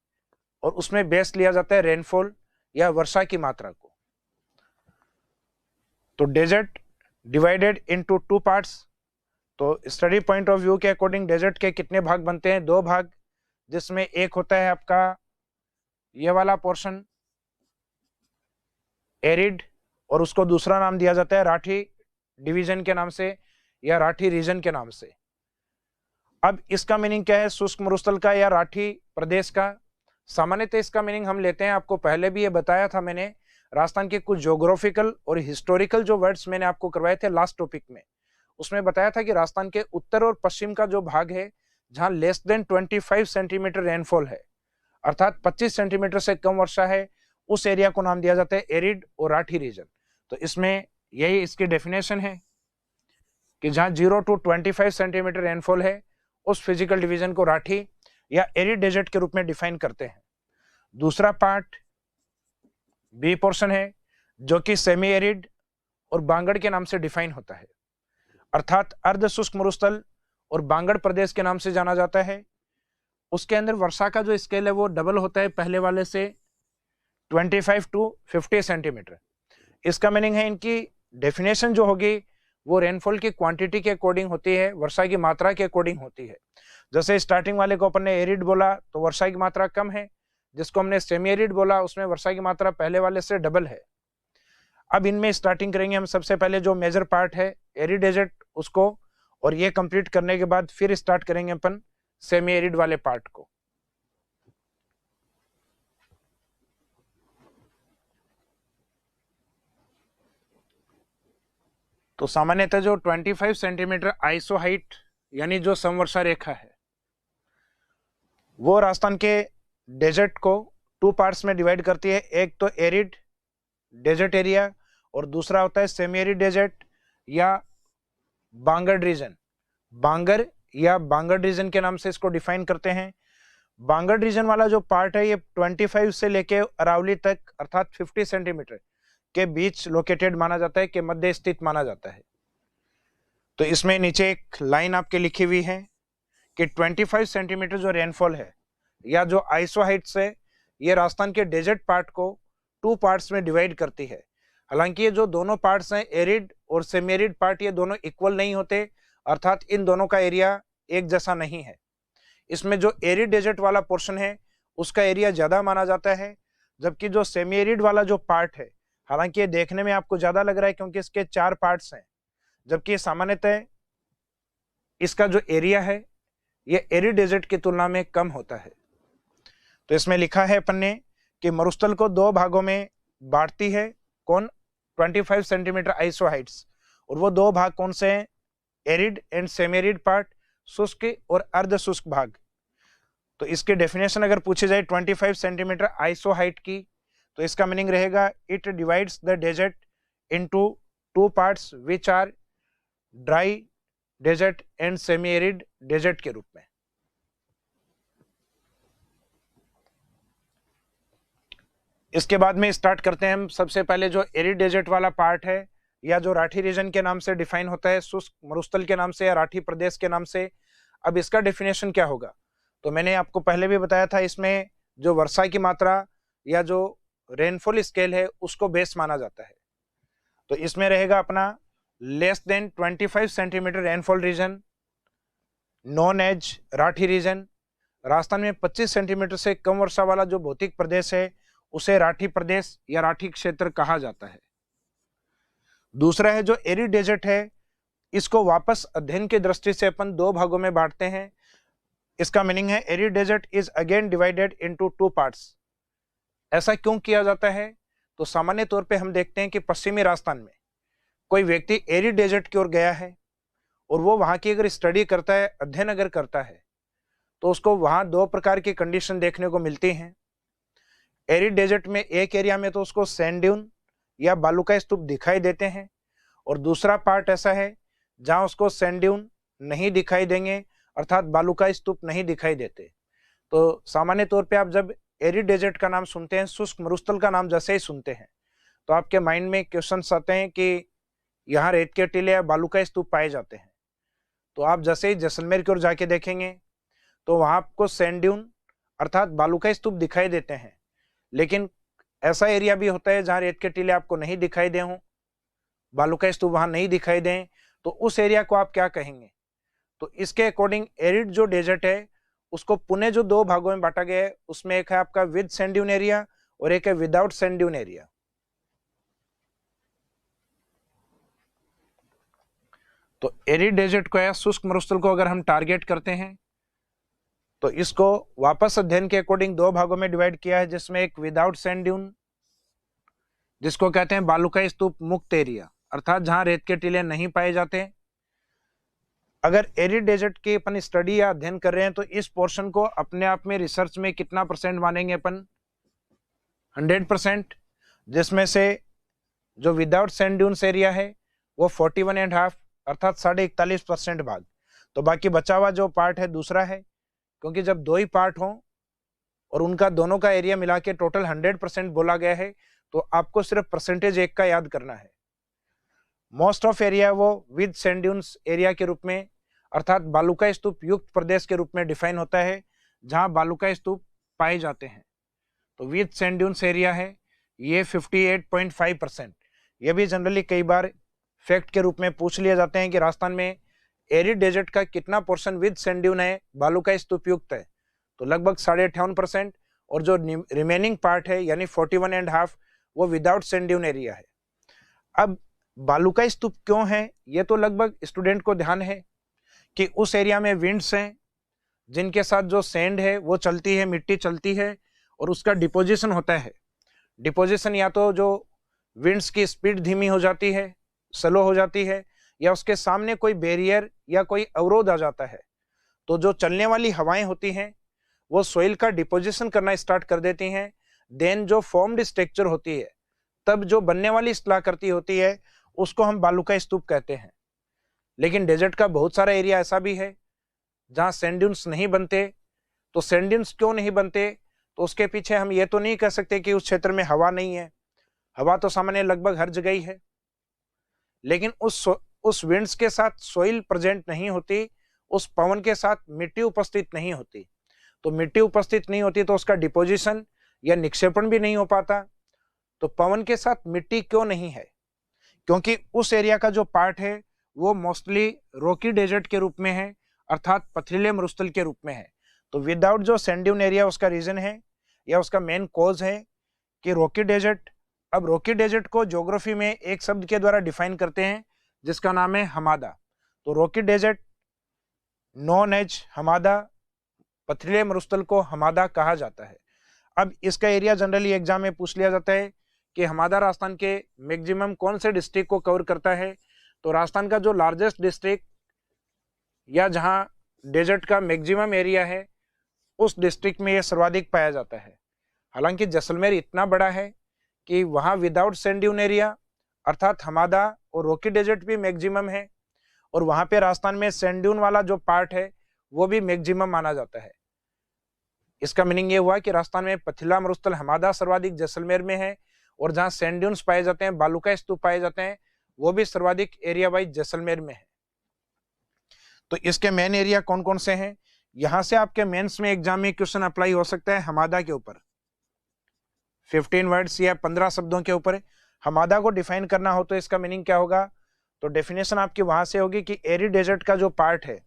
और उसमें बेस लिया जाता है रेनफॉल या वर्षा की मात्रा को। तो डेजर्ट डिवाइडेड इनटू 2 पार्ट्स। तो स्टडी पॉइंट ऑफ व्यू के अकॉर्डिंग डेजर्ट के कितने भाग बनते हैं? 2 भाग, जिसमें एक होता है आपका ये वाला पोर्शन एरिड और उसको दूसरा नाम दिया जाता है राठी डिवीजन के नाम से या राठी रीजन के नाम से। अब इसका मीनिंग क्या है शुष्क मरुस्थल का या राठी प्रदेश का? सामान्यतः इसका मीनिंग हम लेते हैं, आपको पहले भी ये बताया था मैंने, राजस्थान के कुछ ज्योग्राफिकल और हिस्टोरिकल जो वर्ड्स मैंने आपको करवाए थे लास्ट टॉपिक में, उसमें बताया था कि राजस्थान के उत्तर और पश्चिम का जो भाग है जहां लेस देन 25 सेंटीमीटर रेनफॉल है अर्थात 25 सेंटीमीटर से कम वर्षा है, उस एरिया को नाम दिया जाता है एरिड और राठी रीजन। तो इसमें यही इसकी डेफिनेशन है कि जहां 0 टू 25 सेंटीमीटर रेनफॉल है उस फिजिकल डिवीजन को राठी या एरिड डेजर्ट के रूप में डिफाइन करते हैं। दूसरा पार्ट बी पोर्शन है जो कि सेमी एरिड और बांगड़ के नाम से डिफाइन होता है अर्थात अर्ध शुष्क मरुस्थल और बांगड़ प्रदेश के नाम से जाना जाता है। उसके अंदर वर्षा का जो स्केल है वो डबल होता है पहले वाले से 25 टू 50 सेंटीमीटर। इसका मीनिंग है इनकी डेफिनेशन जो होगी वो रेनफॉल की क्वांटिटी के अकॉर्डिंग होती है, वर्षा की मात्रा के अकॉर्डिंग होती है। जैसे स्टार्टिंग वाले को अपन ने एरिड बोला तो वर्षा की मात्रा कम है, जिसको हमने सेमी एरिड बोला उसमें वर्षा की मात्रा पहले वाले से डबल है। अब इनमें स्टार्टिंग करेंगे हम सबसे पहले जो मेजर पार्ट है एरिड डेजर्ट उसको, और ये कंप्लीट करने के बाद फिर स्टार्ट करेंगे अपन सेमी एरिड वाले पार्ट को। तो सामान्यतः जो 25 सेंटीमीटर आइसो हाइट यानी जो समवर्षा रेखा है वो राजस्थान के डेजर्ट को टू पार्ट्स में डिवाइड करती है। एक तो एरिड डेजर्ट एरिया और दूसरा होता है सेमी एरिड डेजर्ट या बांगर्ड रीजन। बांगर या बांगर्ड रीजन के नाम से इसको डिफाइन करते हैं। बांगर्ड रीजन वाला जो पार्ट है ये 25 से लेके अरावली तक अर्थात 50 सेंटीमीटर के बीच लोकेटेड माना जाता है, के मध्य स्थित माना जाता है। तो इसमें नीचे एक लाइन आपके लिखी हुई है कि 25 सेंटीमीटर जो रेनफॉल है या जो आइसो हाइट्स है ये राजस्थान के डेजर्ट पार्ट को टू पार्ट्स में डिवाइड करती है। हालांकि ये जो दोनों पार्ट्स हैं एरिड और सेमी एरिड पार्ट ये दोनों इक्वल नहीं होते, अर्थात इन दोनों का एरिया एक जैसा नहीं है। इसमें जो एरिड डेजर्ट वाला पोर्शन है उसका एरिया ज्यादा माना जाता है, जबकि जो सेमी एरिड वाला जो पार्ट है हालांकि ये देखने में आपको ज्यादा लग रहा है क्योंकि इसके 4 पार्ट्स हैं, जबकि सामान्यतः इसका जो एरिया है ये एरिड डेजर्ट की तुलना में कम होता है। तो इसमें लिखा है अपन ने कि मरुस्थल को 2 भागों में बांटती है कौन, 25 सेंटीमीटर आइसो हाइट्स, और वो 2 भाग कौन से हैं, arid and semi arid part, शुष्क और अर्ध शुष्क भाग। तो इसके डेफिनेशन अगर पूछी जाए 25 सेंटीमीटर आइसो हाइट की तो इसका मीनिंग रहेगा it divides the desert into 2 parts which are dry desert and semi arid desert के रूप में। इसके बाद में स्टार्ट करते हैं हम सबसे पहले जो एरिड डेजर्ट वाला पार्ट है या जो राठी रीजन के नाम से डिफाइन होता है, शुष्क मरुस्थल के नाम से या राठी प्रदेश के नाम से। अब इसका डेफिनेशन क्या होगा, तो मैंने आपको पहले भी बताया था इसमें जो वर्षा की मात्रा या जो रेनफॉल स्केल है उसको बेस माना जाता है। तो इसमें रहेगा अपना less than 25 centimetre rainfall region known as Rathi region. Rajasthan में 25 सेंटीमीटर से कम वर्षा वाला जो भौतिक प्रदेश है उसे राठी प्रदेश या राठी क्षेत्र कहा जाता है। दूसरा है जो एरिड डेजर्ट है, इसको वापस अध्ययन की दृष्टि से अपन 2 भागों में बांटते हैं। इसका मीनिंग है arid desert is again divided into 2 parts. ऐसा क्यों किया जाता है, तो सामान्य तौर पे हम देखते हैं कि पश्चिमी राजस्थान में कोई व्यक्ति एरिड डेजर्ट की ओर गया है और वो वहां की अगर स्टडी करता है, अध्ययन अगर करता है, तो उसको वहां 2 प्रकार की कंडीशन देखने को मिलती हैं। एरिड डेजर्ट में एक एरिया में तो उसको सैंड ड्यून या बालू का स्तूप दिखाई देते हैं, और दूसरा पार्ट ऐसा है जहां उसको सैंड ड्यून नहीं दिखाई देंगे, अर्थात बालू का स्तूप नहीं दिखाई देते। तो सामान्य तौर पे आप जब एरिड डेजर्ट का नाम सुनते हैं, शुष्क मरुस्थल का नाम जैसे ही सुनते हैं, तो आपके माइंड में क्वेश्चंस आते हैं कि यहाँ रेत के टीले या बालू का स्तूप पाए जाते हैं। तो आप जैसे ही जैसलमेर की ओर जाके देखेंगे तो वहां आपको सैंड ड्यून अर्थात बालू का स्तूप दिखाई देते हैं, लेकिन ऐसा एरिया भी होता है जहां रेत के टीले आपको नहीं दिखाई दे हों, बालू का स्तूप वहां नहीं दिखाई दें, तो उस एरिया को आप क्या कहेंगे। तो इसके अकॉर्डिंग एरिड जो डेजर्ट है उसको पुणे जो 2 भागों में बांटा गया है, उसमें एक है आपका विद सैंड ड्यून एरिया और एक है विदाउट सैंड ड्यून एरिया। तो एरिड डेजर्ट को या शुष्क मरुस्थल को अगर हम टारगेट करते हैं तो इसको वापस अध्ययन के अकॉर्डिंग 2 भागों में डिवाइड किया है, जिसमें एक विदाउट सैंड ड्यून जिसको कहते हैं बालू का स्तूप मुक्त एरिया, अर्थात जहां रेत के टीले नहीं पाए जाते। अगर एरिड डेजर्ट की अपन स्टडी या अध्ययन कर रहे हैं तो इस पोर्शन को अपने आप में रिसर्च में कितना % मानेंगे अपन, 100%, जिसमें से जो विदाउट सैंड ड्यून्स एरिया है वो 41.5 अर्थात 41.5% भाग। तो बाकी बचा हुआ जो पार्ट है दूसरा है, क्योंकि जब 2 ही पार्ट हों और उनका दोनों का एरिया मिला के टोटल 100% बोला गया है, तो आपको सिर्फ परसेंटेज एक का याद करना है। मोस्ट ऑफ एरिया वो विद सैंड ड्यून्स एरिया के रूप में अर्थात बालू का स्तूप युक्त प्रदेश के रूप में डिफाइन होता है, जहां बालू का स्तूप पाए जाते हैं। तो विद सैंड ड्यून्स एरिया है ये 58.5%। ये भी जनरली कई बार फैक्ट के रूप में पूछ लिया जाते हैं कि राजस्थान में एरिड डेजर्ट का कितना पोर्शन विद सैंड ड्यून है, बालुकाई स्तूप युक्त है, तो लगभग 58.5%, और जो रिमेनिंग पार्ट है यानी 41.5 वो विदाउट सैंड ड्यून एरिया है। अब बालुकाई स्तूप क्यों है, ये तो लगभग स्टूडेंट को ध्यान है कि उस एरिया में विंड्स हैं जिनके साथ जो सैंड है वो चलती है, मिट्टी चलती है और उसका डिपोजिशन होता है। डिपोजिशन या तो जो विंड्स की स्पीड धीमी हो जाती है, स्लो हो जाती है, या उसके सामने कोई बैरियर या कोई अवरोध आ जाता है, तो जो चलने वाली हवाएं होती हैं वो सोइल का डिपोजिशन करना स्टार्ट कर देती हैं। देन जो फॉर्म्ड स्ट्रक्चर होती है, तब जो बनने वाली स्थलाकृति होती है उसको हम बालुकाई स्तूप कहते हैं। लेकिन डेजर्ट का बहुत सारा एरिया ऐसा भी है जहां सैंड ड्यून्स नहीं बनते। तो सैंड ड्यून्स क्यों नहीं बनते, तो उसके पीछे हम ये तो नहीं कह सकते कि उस क्षेत्र में हवा नहीं है, हवा तो सामान्य लगभग हर जगह ही है, लेकिन उस विंड्स के साथ सोइल प्रेजेंट नहीं होती, उस पवन के साथ मिट्टी उपस्थित नहीं होती। तो मिट्टी उपस्थित नहीं होती तो उसका डिपोजिशन या निक्षेपण भी नहीं हो पाता। तो पवन के साथ मिट्टी क्यों नहीं है, क्योंकि उस एरिया का जो पार्ट है वो मोस्टली रॉकी डेजर्ट के रूप में है, अर्थात पथरीले मरुस्थल के रूप में है। तो विदाउट जो सैंड ड्यून एरिया उसका रीजन है या उसका मेन कॉज है कि रॉकी डेजर्ट। अब रॉकी डेजर्ट को ज्योग्राफी में एक शब्द के द्वारा डिफाइन करते हैं जिसका नाम है हमादा। तो Rocky desert non as Hamada, पथरीले मरुस्थल को हमादा कहा जाता है। अब इसका एरिया जनरली एग्जाम में पूछ लिया जाता है कि हमादा राजस्थान के मैक्सिमम कौन से डिस्ट्रिक्ट को कवर करता है। तो राजस्थान का जो लार्जेस्ट डिस्ट्रिक्ट या जहां डेजर्ट का मैक्सिमम एरिया है उस डिस्ट्रिक्ट में यह सर्वाधिक पाया जाता है। हालांकि जैसलमेर इतना बड़ा है कि वहां विदाउट सैंड ड्यून एरिया अर्थात हमादा और रॉकी डेजर्ट भी मैक्सिमम है, और वहां पे राजस्थान में सैंड ड्यून वाला जो पार्ट है वो भी मैक्सिमम माना जाता है। इसका मीनिंग ये हुआ कि राजस्थान में पथरीला मरुस्थल हमादा सर्वाधिक जैसलमेर में है, और जहां सैंड ड्यून्स पाए जाते हैं, बालुकाई स्तूप पाए जाते हैं, वो भी सर्वाधिक एरिया वाइज जैसलमेर में है। तो इसके मेन एरिया कौन कौन से हैं, यहां से आपके मेंस में एग्जाम में क्वेश्चन अप्लाई हो सकता है हमादा के ऊपर, 15 वर्ड्स या 15 शब्दों के ऊपर हमादा को डिफाइन करना हो तो इसका मीनिंग क्या होगा। तो डेफिनेशन आपकी वहां से होगी कि एरिड डेजर्ट का जो पार्ट है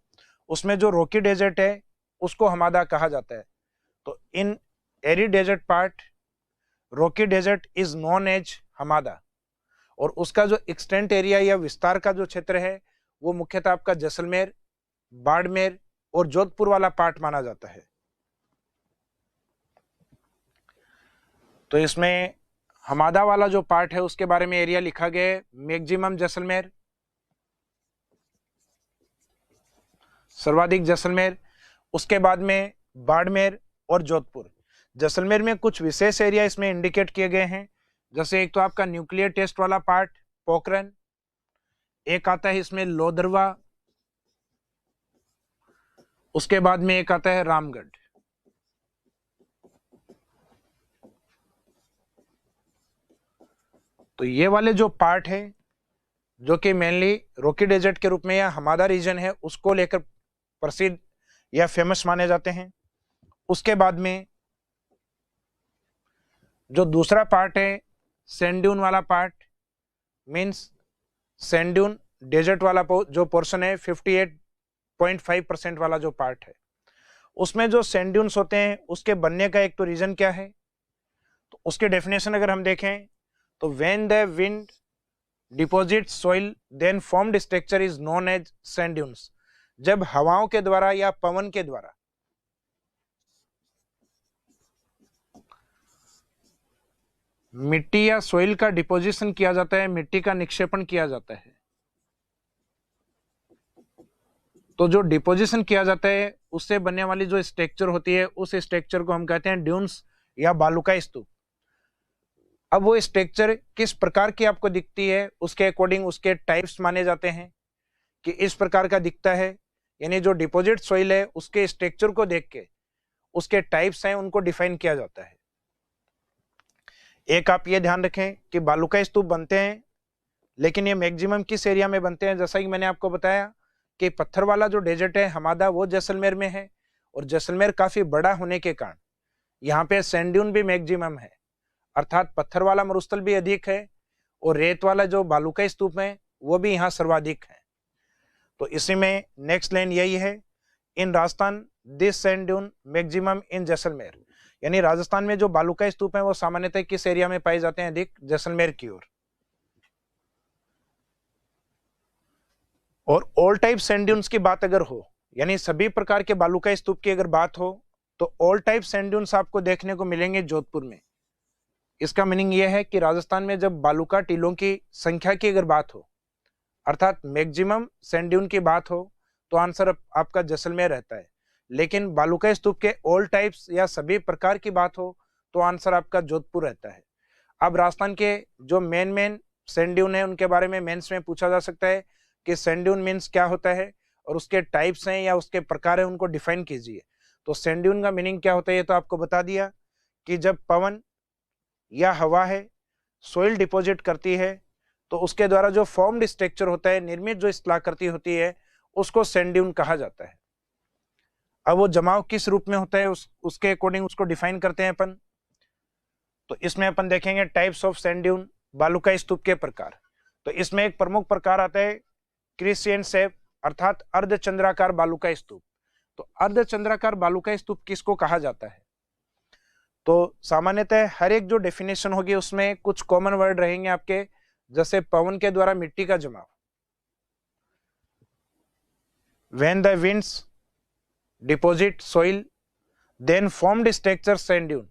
उसमें जो रॉकी डेजर्ट है उसको हमादा कहा जाता है। तो in arid desert part rocky desert is known as hamada, और उसका जो एक्सटेंट एरिया या विस्तार का जो क्षेत्र है वो मुख्यतः आपका जैसलमेर, बाड़मेर और जोधपुर वाला पार्ट माना जाता है। तो इसमें हमादा वाला जो पार्ट है उसके बारे में एरिया लिखा गया है, मैक्सिमम जैसलमेर, सर्वाधिक जैसलमेर, उसके बाद में बाड़मेर और जोधपुर। जैसलमेर में कुछ विशेष एरिया इसमें इंडिकेट किए गए हैं, जैसे एक तो आपका न्यूक्लियर टेस्ट वाला पार्ट पोखरन, एक आता है इसमें लोदरवा, उसके बाद में एक आता है रामगढ़। तो ये वाले जो पार्ट है जो कि मेनली रॉकी डेजर्ट के रूप में या हमादा रीजन है उसको लेकर प्रसिद्ध या फेमस माने जाते हैं। उसके बाद में जो दूसरा पार्ट है सैंड ड्यून वाला part, means sand dune desert वाला जो पोर्शन है 58.5% वाला जो पार्ट है, उसमें जो सैंड ड्यून्स होते हैं उसके बनने का एक तो रीजन क्या है, तो उसके डेफिनेशन अगर हम देखें तो when the wind deposit soil then formed structure is known as sand dunes. जब हवाओं के द्वारा या पवन के द्वारा मिट्टी या सोइल का डिपोजिशन किया जाता है, मिट्टी का निक्षेपण किया जाता है, तो जो डिपोजिशन किया जाता है उससे बनने वाली जो स्ट्रक्चर होती है उस स्ट्रक्चर को हम कहते हैं ड्यून्स या बालुकाई स्तूप। अब वो स्ट्रक्चर किस प्रकार की आपको दिखती है उसके अकॉर्डिंग उसके टाइप्स माने जाते हैं कि इस प्रकार का दिखता है, यानी जो डिपॉजिट सोइल है उसके स्ट्रक्चर को देख के उसके टाइप्स हैं उनको डिफाइन किया जाता है। एक आप ये ध्यान रखें कि बालुकाई स्तूप बनते हैं, लेकिन ये मैक्सिमम किस एरिया में बनते हैं, जैसा कि मैंने आपको बताया कि पत्थर वाला जो डेजर्ट है हमादा वो जैसलमेर में है, और जैसलमेर काफी बड़ा होने के कारण यहाँ पे सैंड ड्यून भी मैक्सिमम है, अर्थात पत्थर वाला मरुस्थल भी अधिक है, और रेत वाला जो बालुकाई स्तूप है वो भी यहाँ सर्वाधिक है। तो इसी में नेक्स्ट लाइन यही है, in Rajasthan this sand dune maximum in Jaisalmer, यानी राजस्थान में जो बालू का स्तूप है वो सामान्यतः किस एरिया में पाए जाते हैं अधिक, जैसलमेर की ओर। और ऑल टाइप सैंड ड्यून्स की बात अगर हो, यानी सभी प्रकार के बालू का स्तूप की अगर बात हो, तो ऑल टाइप सैंड ड्यून्स आपको देखने को मिलेंगे जोधपुर में। इसका मीनिंग यह है कि राजस्थान में जब बालू का टीलों की संख्या की अगर बात हो, अर्थात मैक्सिमम सैंड ड्यून की बात हो, तो आंसर आपका जैसलमेर रहता है। लेकिन बालू का स्तूप के ऑल टाइप्स या सभी प्रकार की बात हो तो आंसर आपका जोधपुर रहता है। अब राजस्थान के जो मेन सैंड ड्यून है उनके बारे में मेंस में पूछा जा सकता है कि सैंड ड्यून मीन्स क्या होता है और उसके टाइप्स हैं या उसके प्रकार हैं, उनको डिफाइन कीजिए। तो सैंड ड्यून का मीनिंग क्या होता है ये तो आपको बता दिया कि जब पवन या हवा है सोइल डिपॉजिट करती है तो उसके द्वारा जो फॉर्म्ड स्ट्रक्चर होता है, निर्मित जो स्थलाकृति होती है, उसको सैंड ड्यून कहा जाता है। अब वो जमाव किस रूप में होता है उसके अकॉर्डिंग उसको डिफाइन करते हैं अपन। तो इसमें अपन देखेंगे टाइप्स ऑफ सैंड ड्यून, बालू का स्तूप के प्रकार। तो इसमें एक प्रमुख प्रकार आता है क्रिस्चियन शेप, अर्थात अर्धचंद्राकार बालू का स्तूप। तो अर्धचंद्राकार बालू का स्तूप किसको कहा जाता है? तो सामान्यतः हर एक जो डेफिनेशन होगी उसमें कुछ कॉमन वर्ड रहेंगे आपके, जैसे पवन के द्वारा मिट्टी का जमाव, when the winds deposit soil then formed structure sand dune।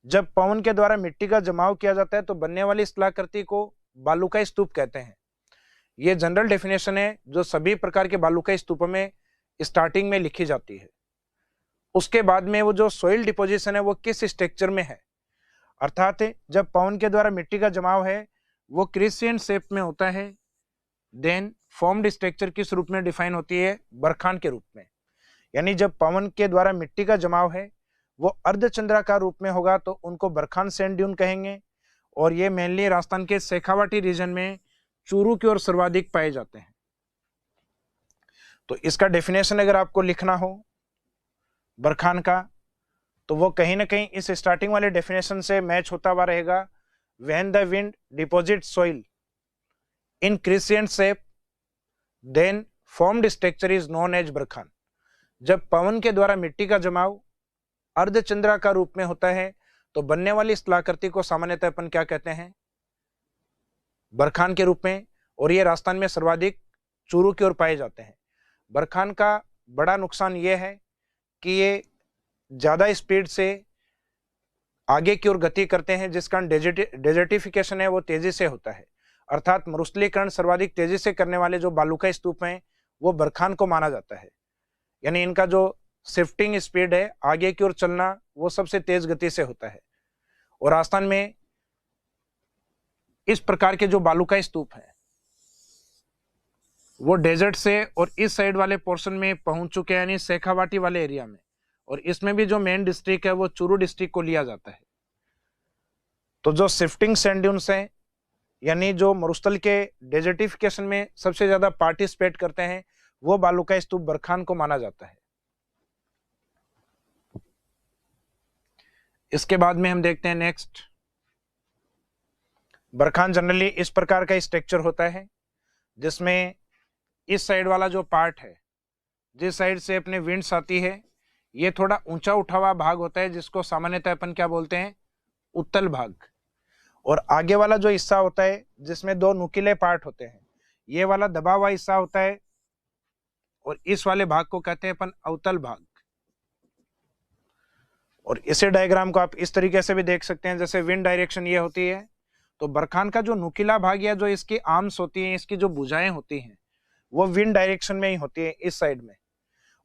जब पवन के द्वारा मिट्टी का जमाव किया जाता है तो बनने वाली स्थलाकृति को बालू का स्तूप कहते हैं। ये जनरल डेफिनेशन है जो सभी प्रकार के बालू का स्तूपों में स्टार्टिंग में लिखी जाती है। उसके बाद में वो जो सोइल डिपोजिशन है वो किस स्ट्रक्चर में है, अर्थात जब पवन के द्वारा मिट्टी का जमाव है वो क्रिस्चियन शेप में होता है, देन फॉर्म्ड स्ट्रक्चर किस रूप में डिफाइन होती है, बरखान के रूप में। यानी जब पवन के द्वारा मिट्टी का जमाव है वो अर्धचंद्राकार रूप में होगा तो उनको बरखान सैंड ड्यून कहेंगे। और ये मेनली राजस्थान के शेखावाटी रीजन में चूरू की ओर सर्वाधिक पाए जाते हैं। तो इसका डेफिनेशन अगर आपको लिखना हो बरखान का, तो वो कहीं ना कहीं इस स्टार्टिंग वाले डेफिनेशन से मैच होता हुआ रहेगा। When the wind deposits soil in crescent shape, then formed structure is known as barchan. जब पवन के द्वारा मिट्टी का जमाव अर्धचंद्राकार रूप में होता है तो बनने वाली स्थलाकृति को सामान्यतः अपन क्या कहते हैं, बरखान के रूप में। और ये राजस्थान में सर्वाधिक चूरू की ओर पाए जाते हैं। बरखान का बड़ा नुकसान ये है कि ये ज्यादा स्पीड से आगे की ओर गति करते हैं, जिसका डेजर्टिफिकेशन है वो तेजी से होता है, अर्थात मरुस्थलीकरण सर्वाधिक तेजी से करने वाले जो बालू का स्तूप हैं वो बरखान को माना जाता है। यानी इनका जो शिफ्टिंग स्पीड है, आगे की ओर चलना, वो सबसे तेज गति से होता है। और राजस्थान में इस प्रकार के जो बालू का स्तूप है वो डेजर्ट से और इस साइड वाले पोर्शन में पहुंच चुके हैं, यानी शेखावाटी वाले एरिया में। और इसमें भी जो मेन डिस्ट्रिक्ट है वो चूरू डिस्ट्रिक्ट को लिया जाता है। तो जो शिफ्टिंग सैंड ड्यून्स हैं, यानी जो मरुस्थल के डेजर्टिफिकेशन में सबसे ज्यादा पार्टिसिपेट करते हैं, वो बालू का स्तूप बरखान को माना जाता है। इसके बाद में हम देखते हैं नेक्स्ट, बरखान जनरली इस प्रकार का स्ट्रक्चर होता है जिसमें इस साइड वाला जो पार्ट है, जिस साइड से अपने विंड्स आती है, ये थोड़ा ऊंचा उठा हुआ भाग होता है जिसको सामान्यतः अपन क्या बोलते हैं, उत्तल भाग। और आगे वाला जो हिस्सा होता है जिसमें दो नुकीले पार्ट होते हैं, ये वाला दबा हुआ हिस्सा होता है और इस वाले भाग को कहते हैं अपन अवतल भाग। और इसे डायग्राम को आप इस तरीके से भी देख सकते हैं, जैसे विंड डायरेक्शन ये होती है तो बरखान का जो नुकीला भाग या जो इसकी आर्म्स होती हैं, इसकी जो भुजाएं होती हैं, वो विंड डायरेक्शन में ही होती है इस साइड में।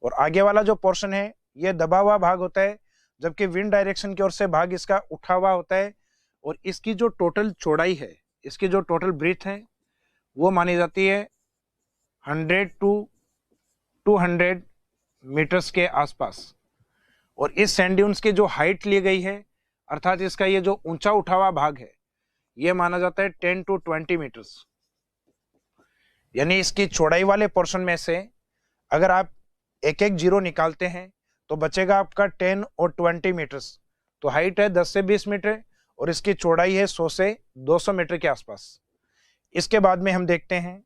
और आगे वाला जो पोर्शन है ये दबा हुआ भाग होता है, जबकि विंड डायरेक्शन की ओर से भाग इसका उठा हुआ होता है। और इसकी जो टोटल चौड़ाई है, इसकी जो टोटल ब्रीथ है, वो मानी जाती है 100 to 200 मीटर्स के आसपास। और इस सैंड ड्यून्स की जो हाइट ली गई है, अर्थात इसका ये जो ऊंचा उठा हुआ भाग है, ये माना जाता है 10 to 20 मीटर्स। यानी इसकी चौड़ाई वाले पोर्शन में से अगर आप एक एक जीरो निकालते हैं तो बचेगा आपका 10 और 20 मीटर्स। तो हाइट है 10 से 20 मीटर और इसकी चौड़ाई है 100 से 200 मीटर के आसपास। इसके बाद में हम देखते हैं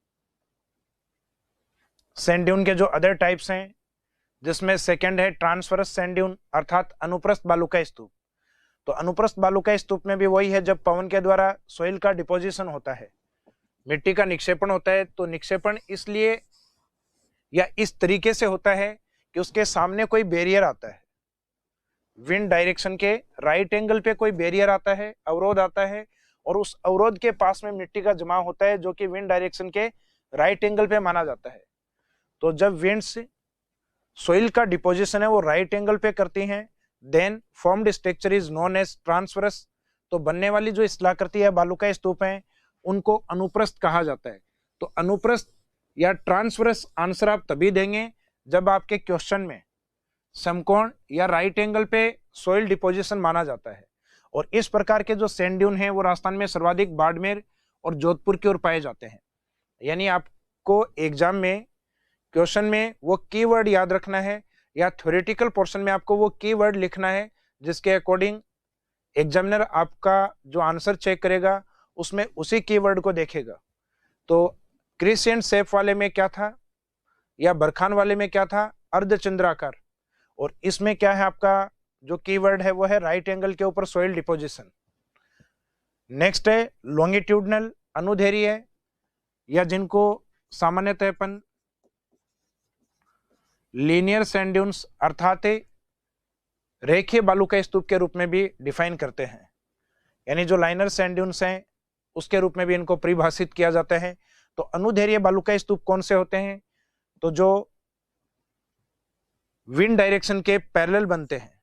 सैंड ड्यून के जो अदर टाइप्स हैं, जिसमें सेकंड है ट्रांसवर्स सैंड ड्यून अर्थात अनुप्रस्थ बालू का स्तूप। तो अनुप्रस्थ बालू का स्तूप में भी वही है, जब पवन के द्वारा सोइल का डिपोजिशन होता है, मिट्टी का निक्षेपण होता है, तो निक्षेपण इसलिए या इस तरीके से होता है कि उसके सामने कोई बैरियर आता है, विंड डायरेक्शन के राइट एंगल पे कोई बैरियर आता है, अवरोध आता है, और उस अवरोध के पास में मिट्टी का जमाव होता है जो कि विंड डायरेक्शन के राइट एंगल पे माना जाता है। तो जब विंड से सोइल का डिपोजिशन है वो राइट एंगल पे करती हैं, then formed structure is known as transverse. तो बनने वाली जो स्थलाकृति है बालू का स्तूप है उनको अनुप्रस्थ कहा जाता है। तो अनुप्रस्थ या ट्रांसवर्स आंसर आप तभी देंगे जब आपके क्वेश्चन में समकोण या राइट एंगल पे सोइल डिपोजिशन माना जाता है। और इस प्रकार के जो सैंड ड्यून हैं वो राजस्थान में सर्वाधिक बाड़मेर और जोधपुर की ओर पाए जाते हैं। यानी आपको एग्जाम में क्वेश्चन में वो कीवर्ड याद रखना है या थ्योरेटिकल पोर्शन में आपको वो कीवर्ड लिखना है जिसके अकॉर्डिंग एग्जामिनर आपका जो आंसर चेक करेगा उसमें उसी कीवर्ड को देखेगा। तो क्रिसेंट शेप वाले में क्या था या बरखान वाले में क्या था, अर्धचंद्राकार, और इसमें क्या है आपका जो कीवर्ड है वो है राइट एंगल के ऊपर सोइल डिपोजिशन। नेक्स्ट है लॉन्गिट्यूडनल अनुदैर्घ्य या जिनको सामान्यतः अपन लीनियर सैंड ड्यून्स अर्थात रेखीय बालू का स्तूप के रूप में भी डिफाइन करते हैं। यानी जो लाइनर सैंड ड्यून्स हैं उसके रूप में भी इनको परिभाषित किया जाता है। तो अनुदैर्घ्य बालू का स्तूप कौन से होते हैं, तो जो विंड डायरेक्शन के पैरेलल बनते हैं,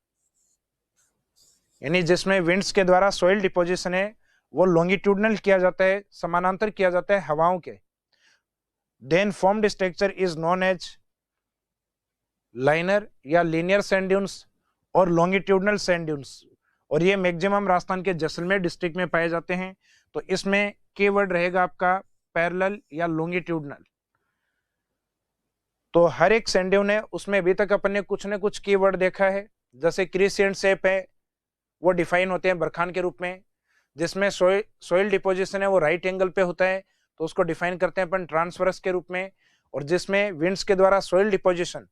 यानी जिसमें विंड्स के द्वारा सोइल डिपोजिशन है वो लॉन्गिट्यूडनल किया जाता है, समानांतर किया जाता है हवाओं के। Then formed structure is known as liner या लीनियर सैंड ड्यून्स और लॉन्गिट्यूडनल सैंड ड्यून्स, और ये मैक्सिमम राजस्थान के जैसलमेर डिस्ट्रिक्ट में पाए जाते हैं। तो इसमें कीवर्ड रहेगा आपका पैरेलल या लॉन्गिट्यूडनल। तो हर एक सैंड ड्यून है उसमें अभी तक अपन ने कुछ न कुछ कीवर्ड देखा है, जैसे क्रिसेंट शेप है वो डिफाइन होते हैं बरखान के रूप में, जिसमें सोइल डिपोजिशन है वो राइट एंगल पे होता है तो उसको डिफाइन करते हैं अपन ट्रांसवर्स के रूप में, और जिसमें विंड्स के द्वारा सोइल डिपोजिशन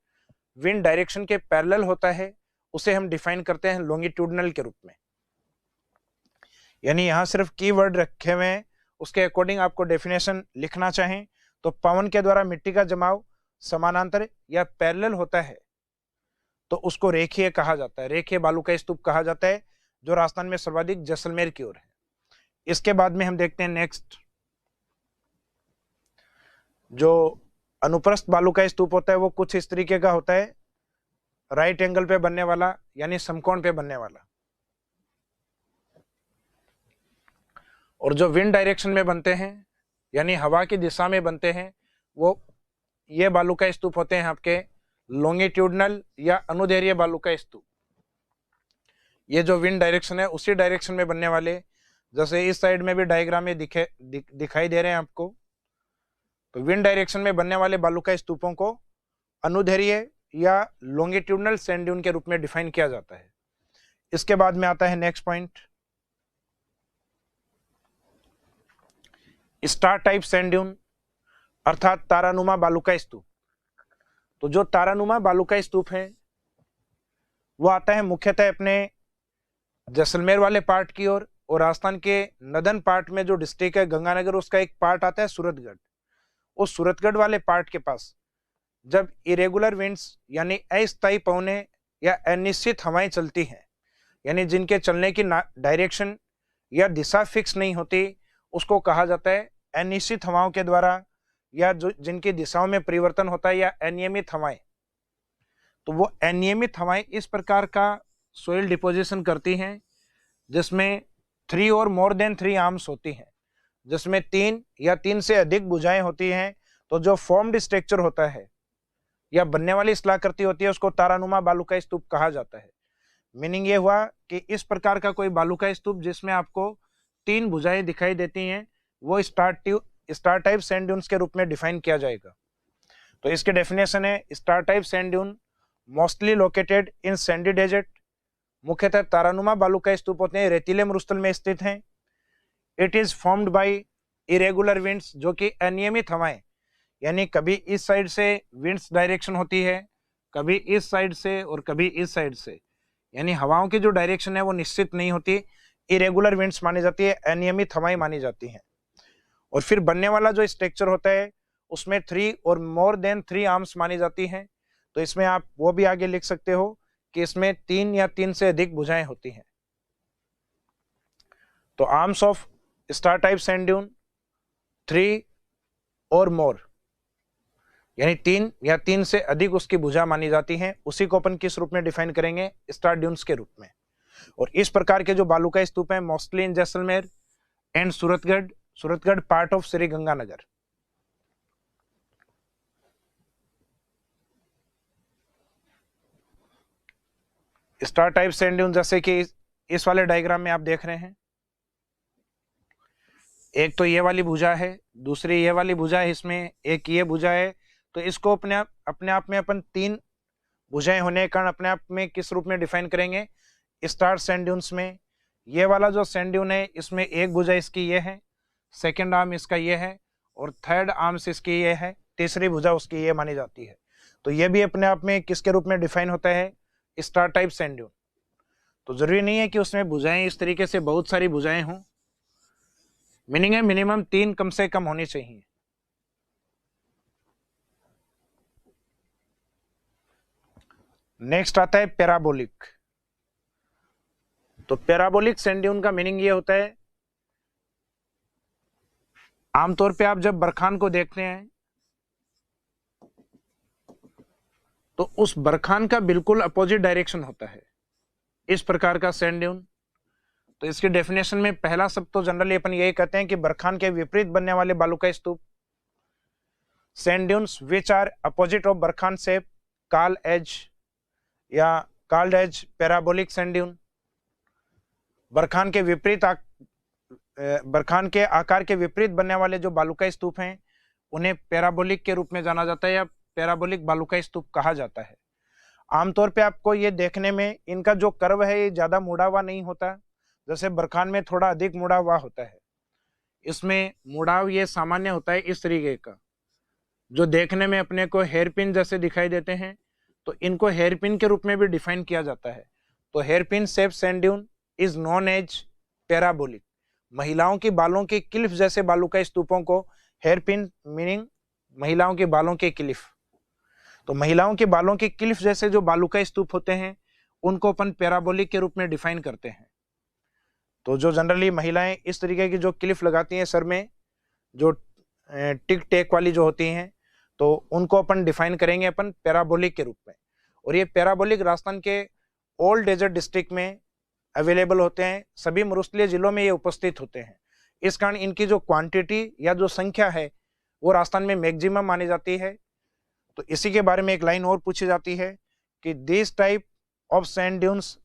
विंड डायरेक्शन के पैरेलल होता है उसे हम डिफाइन करते हैं लॉन्गिट्यूडनल के रूप में। यानी यहाँ सिर्फ कीवर्ड रखे हुए हैं, उसके अकॉर्डिंग आपको डेफिनेशन लिखना चाहें तो पवन के द्वारा मिट्टी का जमाव समानांतर या पैरेलल होता है तो उसको रेखीय कहा जाता है, रेखीय बालू का स्तूप कहा जाता है, जो राजस्थान में सर्वाधिक जैसलमेर की ओर है। इसके बाद में हम देखते हैं नेक्स्ट, जो अनुप्रस्थ बालू का स्तूप होता है वो कुछ इस तरीके का होता है, राइट एंगल पे बनने वाला यानी समकोण पे बनने वाला, और जो विंड डायरेक्शन में बनते हैं यानी हवा की दिशा में बनते हैं वो ये बालू का स्तूप होते हैं आपके लॉन्गिट्यूडनल या अनुदैर्घ्य बालू का स्तूप। ये जो विंड डायरेक्शन है उसी डायरेक्शन में बनने वाले, जैसे इस साइड में भी डायग्राम में दिखाई दे रहे हैं आपको, तो विंड डायरेक्शन में बनने वाले बालू का स्तूपों को अनुदैर्घ्य या लॉन्गिट्यूडनल सैंड ड्यून के रूप में डिफाइन किया जाता है। इसके बाद में आता है next point, star type sand dune अर्थात तारानुमा बालू का स्तूप। तो जो तारानुमा बालू का स्तूप है वो आता है मुख्यतः अपने जैसलमेर वाले पार्ट की ओर, और राजस्थान के नदन पार्ट में जो डिस्ट्रिक्ट है गंगानगर उसका एक पार्ट आता है सूरतगढ़। उस सूरतगढ़ वाले पार्ट के पास जब इरेगुलर विंड्स यानी अस्थायी पवनें या अनिश्चित हवाएं चलती हैं, यानी जिनके चलने की डायरेक्शन या दिशा फिक्स नहीं होती, उसको कहा जाता है अनिश्चित हवाओं के द्वारा, या जो जिनकी दिशाओं में परिवर्तन होता है, या अनियमित हवाएं। तो वो अनियमित हवाएं इस प्रकार का सोइल डिपोजिशन करती हैं जिसमें 3 और मोर देन 3 आर्म्स होती हैं, जिसमें 3 या 3 से अधिक भुजाएं होती हैं। तो जो फॉर्म्ड स्ट्रक्चर होता है या बनने वाली स्थलाकृति होती है उसको तारानुमा बालू का स्तूप कहा जाता है। मीनिंग ये हुआ कि इस प्रकार का कोई बालू का स्तूप जिसमें आपको 3 भुजाएं दिखाई देती हैं वो स्टार टाइप सैंड ड्यून्स के रूप में डिफाइन किया जाएगा। तो इसके डेफिनेशन है, star type sand dune mostly located in sandy desert, मुख्यतः तारानुमा बालू का स्तूप होते हैं रेतीले मरुस्थल में स्थित हैं। It is formed by irregular winds, जो कि अनियमित हवाएं यानी कभी इस साइड से विंड्स डायरेक्शन होती है, कभी इस साइड से और कभी इस साइड से, यानी हवाओं की जो डायरेक्शन है वो निश्चित नहीं होती, इरेगुलर विंड्स मानी जाती है, अनियमित हवाएं मानी जाती हैं। और फिर बनने वाला जो स्ट्रक्चर होता है उसमें 3 और मोर देन 3 आर्म्स मानी जाती हैं। तो इसमें आप वो भी आगे लिख सकते हो कि इसमें 3 या 3 से अधिक भुजाएं होती हैं। तो arms of star type sand dune 3 और मोर, यानी 3 या 3 से अधिक उसकी भुजा मानी जाती हैं। उसी को अपन किस रूप में डिफाइन करेंगे? स्टार ड्यून्स के रूप में। और इस प्रकार के जो बालू स्तूप हैं mostly in Jaisalmer and Suratgarh part of Shri Ganganagar. Star type sand dune जैसे कि इस वाले डायग्राम में आप देख रहे हैं, एक तो ये वाली भुजा है, दूसरी ये वाली भुजा है, इसमें एक ये भुजा है। तो इसको अपने आप में अपन 3 भुजाएं होने के कारण अपने आप में किस रूप में डिफाइन करेंगे? स्टार सैंड ड्यून्स में। ये वाला जो सैंड ड्यून है इसमें एक भुजा इसकी ये है, सेकेंड आर्म इसका ये है और थर्ड आर्म्स इसकी ये है, तीसरी भुजा उसकी ये मानी जाती है। तो ये भी अपने आप में किसके रूप में डिफाइन होता है? Star type sand dune. तो जरूरी नहीं है कि उसमें भुजाएं इस तरीके से बहुत सारी भुजाएं हों, मीनिंग है मिनिमम 3 कम से कम होनी चाहिए। नेक्स्ट आता है पैराबोलिक। तो पैराबोलिक सैंड ड्यून का मीनिंग ये होता है, आमतौर पे आप जब बरखान को देखते हैं तो उस बरखान का बिल्कुल अपोजिट डायरेक्शन होता है इस प्रकार का सैंड ड्यून। तो इसकी डेफिनेशन में पहला सब तो जनरली अपन यही कहते हैं कि बरखान के विपरीत बनने वाले बालू का स्तूप, sand dunes which are opposite of barchan shape called as parabolic sand dune. बरखान के आकार के विपरीत बनने वाले जो बालू का स्तूप हैं उन्हें पैराबोलिक के रूप में जाना जाता है या पैराबोलिक बालू का स्तूप कहा जाता है। आमतौर पे आपको ये देखने में इनका जो कर्व है ये ज्यादा मुड़ा हुआ नहीं होता, जैसे बरखान में थोड़ा अधिक मुड़ा हुआ होता है। इसमें मुड़ाव ये सामान्य होता है इस तरीके का, जो देखने में अपने को हेयरपिन जैसे दिखाई देते हैं, तो इनको हेयरपिन के रूप में भी डिफाइन किया जाता है। तो hairpin shape sand dune is known as parabolic. महिलाओं की बालों के क्लिफ जैसे बालू का स्तूपों को हेयरपिन मीनिंग महिलाओं के बालों के क्लिफ, तो महिलाओं के बालों के क्लिफ जैसे जो बालू का स्तूप होते हैं उनको अपन पैराबोलिक के रूप में डिफाइन करते हैं। तो जो जनरली महिलाएं इस तरीके की जो क्लिफ लगाती हैं सर में, जो टिक टेक वाली जो होती हैं, तो उनको अपन डिफाइन करेंगे अपन पैराबोलिक के रूप में। और ये पैराबोलिक राजस्थान के ऑल डेजर्ट डिस्ट्रिक्ट में अवेलेबल होते हैं, सभी मरुस्थलीय जिलों में ये उपस्थित होते हैं। इस कारण इनकी जो क्वांटिटी या जो संख्या है वो राजस्थान में मैक्सिमम मानी जाती है। तो इसी के बारे में एक लाइन और पूछी जाती है कि this type of sand dunes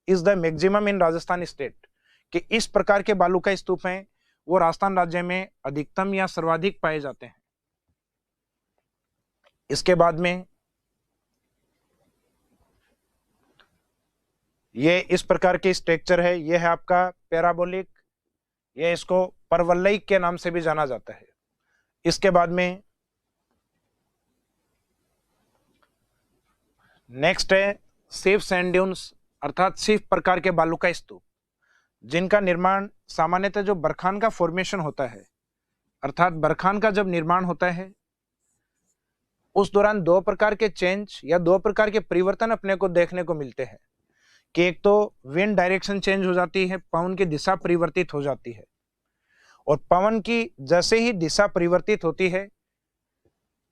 is the maximum in Rajasthan state, कि इस प्रकार के बालू का स्तूप हैं वो राजस्थान राज्य में अधिकतम या सर्वाधिक पाए जाते हैं। इसके बाद में ये इस प्रकार की स्ट्रक्चर है, ये है आपका पैराबोलिक, ये इसको परवलयिक के नाम से भी जाना जाता है। इसके बाद में नेक्स्ट है सिर्फ सैंड ड्यून्स, अर्थात सिर्फ प्रकार के बालू का स्तूप, जिनका निर्माण सामान्यतः जो बरखान का फॉर्मेशन होता है, अर्थात बरखान का जब निर्माण होता है उस दौरान 2 प्रकार के चेंज या 2 प्रकार के परिवर्तन अपने को देखने को मिलते हैं कि एक तो विंड डायरेक्शन चेंज हो जाती है, पवन की दिशा परिवर्तित हो जाती है, और पवन की जैसे ही दिशा परिवर्तित होती है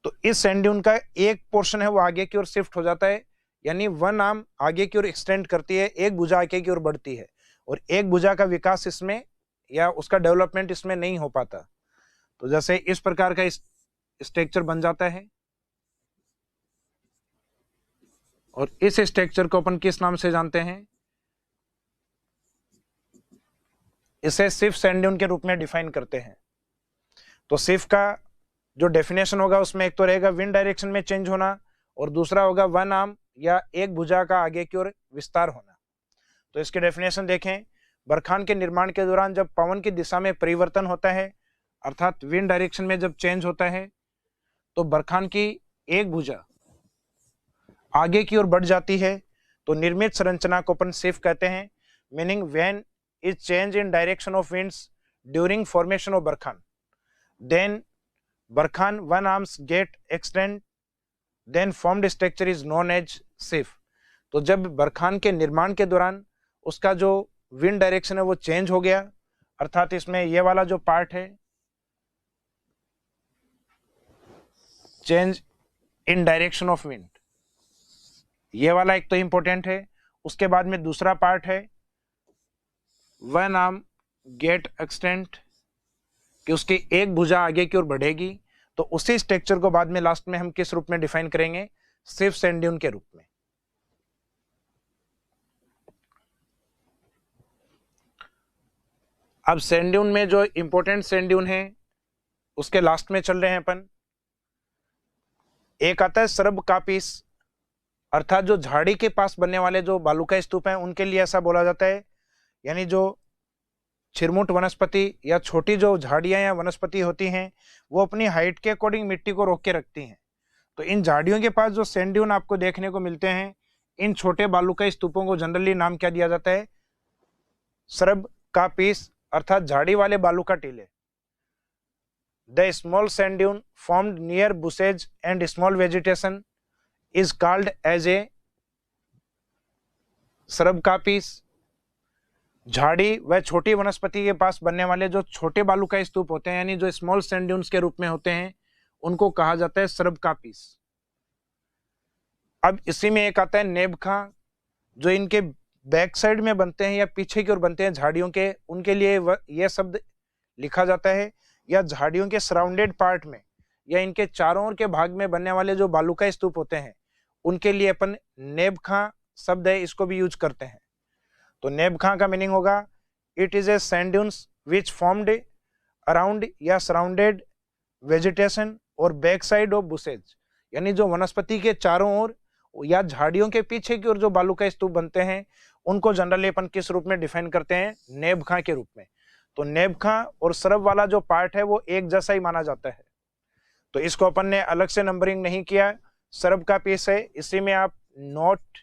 तो इस सैंड ड्यून का एक पोर्शन है वो आगे की ओर शिफ्ट हो जाता है, यानी वन आर्म आगे की ओर एक्सटेंड करती है, एक भुजा आगे की ओर बढ़ती है, और एक भुजा का विकास इसमें या उसका डेवलपमेंट इसमें नहीं हो पाता। तो जैसे इस प्रकार का स्ट्रक्चर बन जाता है, और इस स्ट्रक्चर को अपन किस नाम से जानते हैं? इसे सिर्फ सैंड ड्यून के रूप में डिफाइन करते हैं। तो सिर्फ का जो डेफिनेशन होगा उसमें एक तो रहेगा विंड डायरेक्शन में चेंज होना, और दूसरा होगा वन आर्म या एक भुजा का आगे की ओर विस्तार होना। तो इसके डेफिनेशन देखें, बरखान के निर्माण के दौरान जब पवन की दिशा में परिवर्तन होता है, अर्थात विंड डायरेक्शन में जब चेंज होता है, तो बरखान की एक भुजा आगे की ओर बढ़ जाती है तो निर्मित संरचना को अपन सिफ कहते हैं, meaning when is change in direction of winds during formation of barchan, then barchan one arms get extend, then formed structure is known as seif. तो जब बरखान के निर्माण के दौरान उसका जो विंड डायरेक्शन है वो चेंज हो गया, अर्थात इसमें ये वाला जो पार्ट है change in direction of wind, ये वाला एक तो इंपॉर्टेंट है। उसके बाद में दूसरा पार्ट है वन आर्म गेट एक्सटेंड, कि उसकी एक भुजा आगे की ओर बढ़ेगी। तो उसी स्ट्रक्चर को बाद में लास्ट में हम किस रूप में डिफाइन करेंगे, सिर्फ सैंड ड्यून के रूप में। अब सैंड ड्यून में जो इंपॉर्टेंट सैंड ड्यून है उसके लास्ट में चल रहे हैं अपन। एक आता है सरब कापिस, अर्थात जो झाड़ी के पास बनने वाले जो बालू का स्तूप हैं उनके लिए ऐसा बोला जाता है, यानी जो छिरमुट वनस्पति या छोटी जो झाड़ियां या वनस्पति होती हैं वो अपनी हाइट के अकॉर्डिंग मिट्टी को रोक के रखती हैं। तो इन झाड़ियों के पास जो सैंड ड्यून आपको देखने को मिलते हैं, इन छोटे बालू का स्तूपों को जनरली नाम क्या दिया जाता है, सरब का पीस, अर्थात झाड़ी वाले बालू का टीले। The small sand dune formed near bushes and small vegetation is called as a shrub का पीस। झाड़ी व छोटी वनस्पति के पास बनने वाले जो छोटे बालू का स्तूप होते हैं, यानी जो स्मॉल सैंड ड्यून्स के रूप में होते हैं, उनको कहा जाता है सरब का पीस। अब इसी में एक आता है नेबखा, जो इनके बैक साइड में बनते हैं या पीछे की ओर बनते हैं झाड़ियों के, उनके लिए यह शब्द लिखा जाता है। या झाड़ियों के सराउंडेड पार्ट में या इनके चारों ओर के भाग में बनने वाले जो बालू का स्तूप होते हैं उनके लिए अपन नेबखा शब्द है इसको भी यूज करते हैं। तो नेबखा का मीनिंग होगा it is a sand dunes which formed around या सराउंडेड वेजिटेशन और बैक साइड ऑफ बुशेज, यानी जो वनस्पति के चारों ओर या झाड़ियों के पीछे की ओर जो बालू का स्तूप बनते हैं उनको जनरली अपन किस रूप में डिफाइन करते हैं, नेबखा के रूप में। तो नेबखा और सरब वाला जो पार्ट है वो एक जैसा ही माना जाता है, तो इसको अपन ने अलग से नंबरिंग नहीं किया। सरब का पीस है, इसी में आप नोट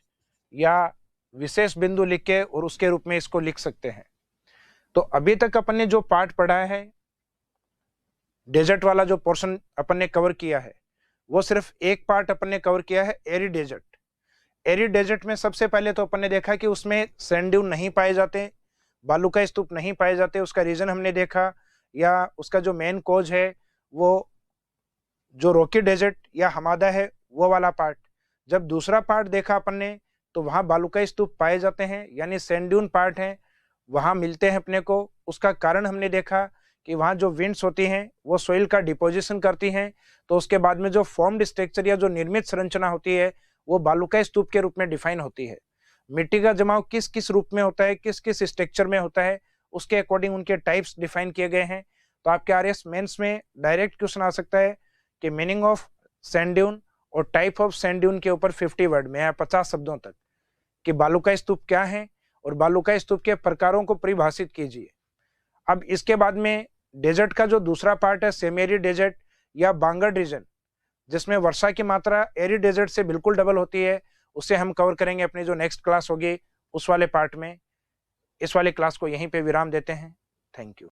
या विशेष बिंदु लिख के और उसके रूप में इसको लिख सकते हैं। तो अभी तक अपन ने जो पार्ट पढ़ा है, डेजर्ट वाला जो पोर्शन अपन ने कवर किया है, वो सिर्फ एक पार्ट अपन ने कवर किया है, एरिड डेजर्ट। एरिड डेजर्ट में सबसे पहले तो अपन ने देखा कि उसमें सैंड ड्यून नहीं पाए जाते, बालू का स्तूप नहीं पाए जाते। उसका रीजन हमने देखा, या उसका जो मेन कॉज है वो जो रॉकी डेजर्ट या हमादा है वो वाला पार्ट। जब दूसरा पार्ट देखा अपन ने तो वहां बालू का स्तूप पाए जाते हैं, यानी सैंड ड्यून पार्ट है वहां मिलते हैं अपने को। उसका कारण हमने देखा कि वहां जो विंड्स होती हैं वो सोइल का डिपोजिशन करती हैं, तो उसके बाद में जो फॉर्म्ड स्ट्रक्चर या जो निर्मित संरचना होती है वो बालू का स्तूप के रूप में डिफाइन होती है। मिट्टी का जमाव किस किस रूप में होता है, किस किस स्ट्रक्चर में होता है, उसके अकॉर्डिंग उनके टाइप्स डिफाइन किए गए हैं। तो आपके आरएस मेंस में डायरेक्ट क्वेश्चन आ सकता है कि मीनिंग ऑफ सैंड ड्यून और टाइप ऑफ सैंड ड्यून के ऊपर 50 वर्ड में या 50 शब्दों तक कि बालू का स्तूप क्या है और बालू का स्तूप के प्रकारों को परिभाषित कीजिए। अब इसके बाद में डेजर्ट का जो दूसरा पार्ट है, सेमी एरिड डेजर्ट या बांगर्ड रीजन, जिसमें वर्षा की मात्रा एरिड डेजर्ट से बिल्कुल डबल होती है, उसे हम कवर करेंगे अपनी जो नेक्स्ट क्लास होगी उस वाले पार्ट में। इस वाले क्लास को यहीं पे विराम देते हैं। Thank you.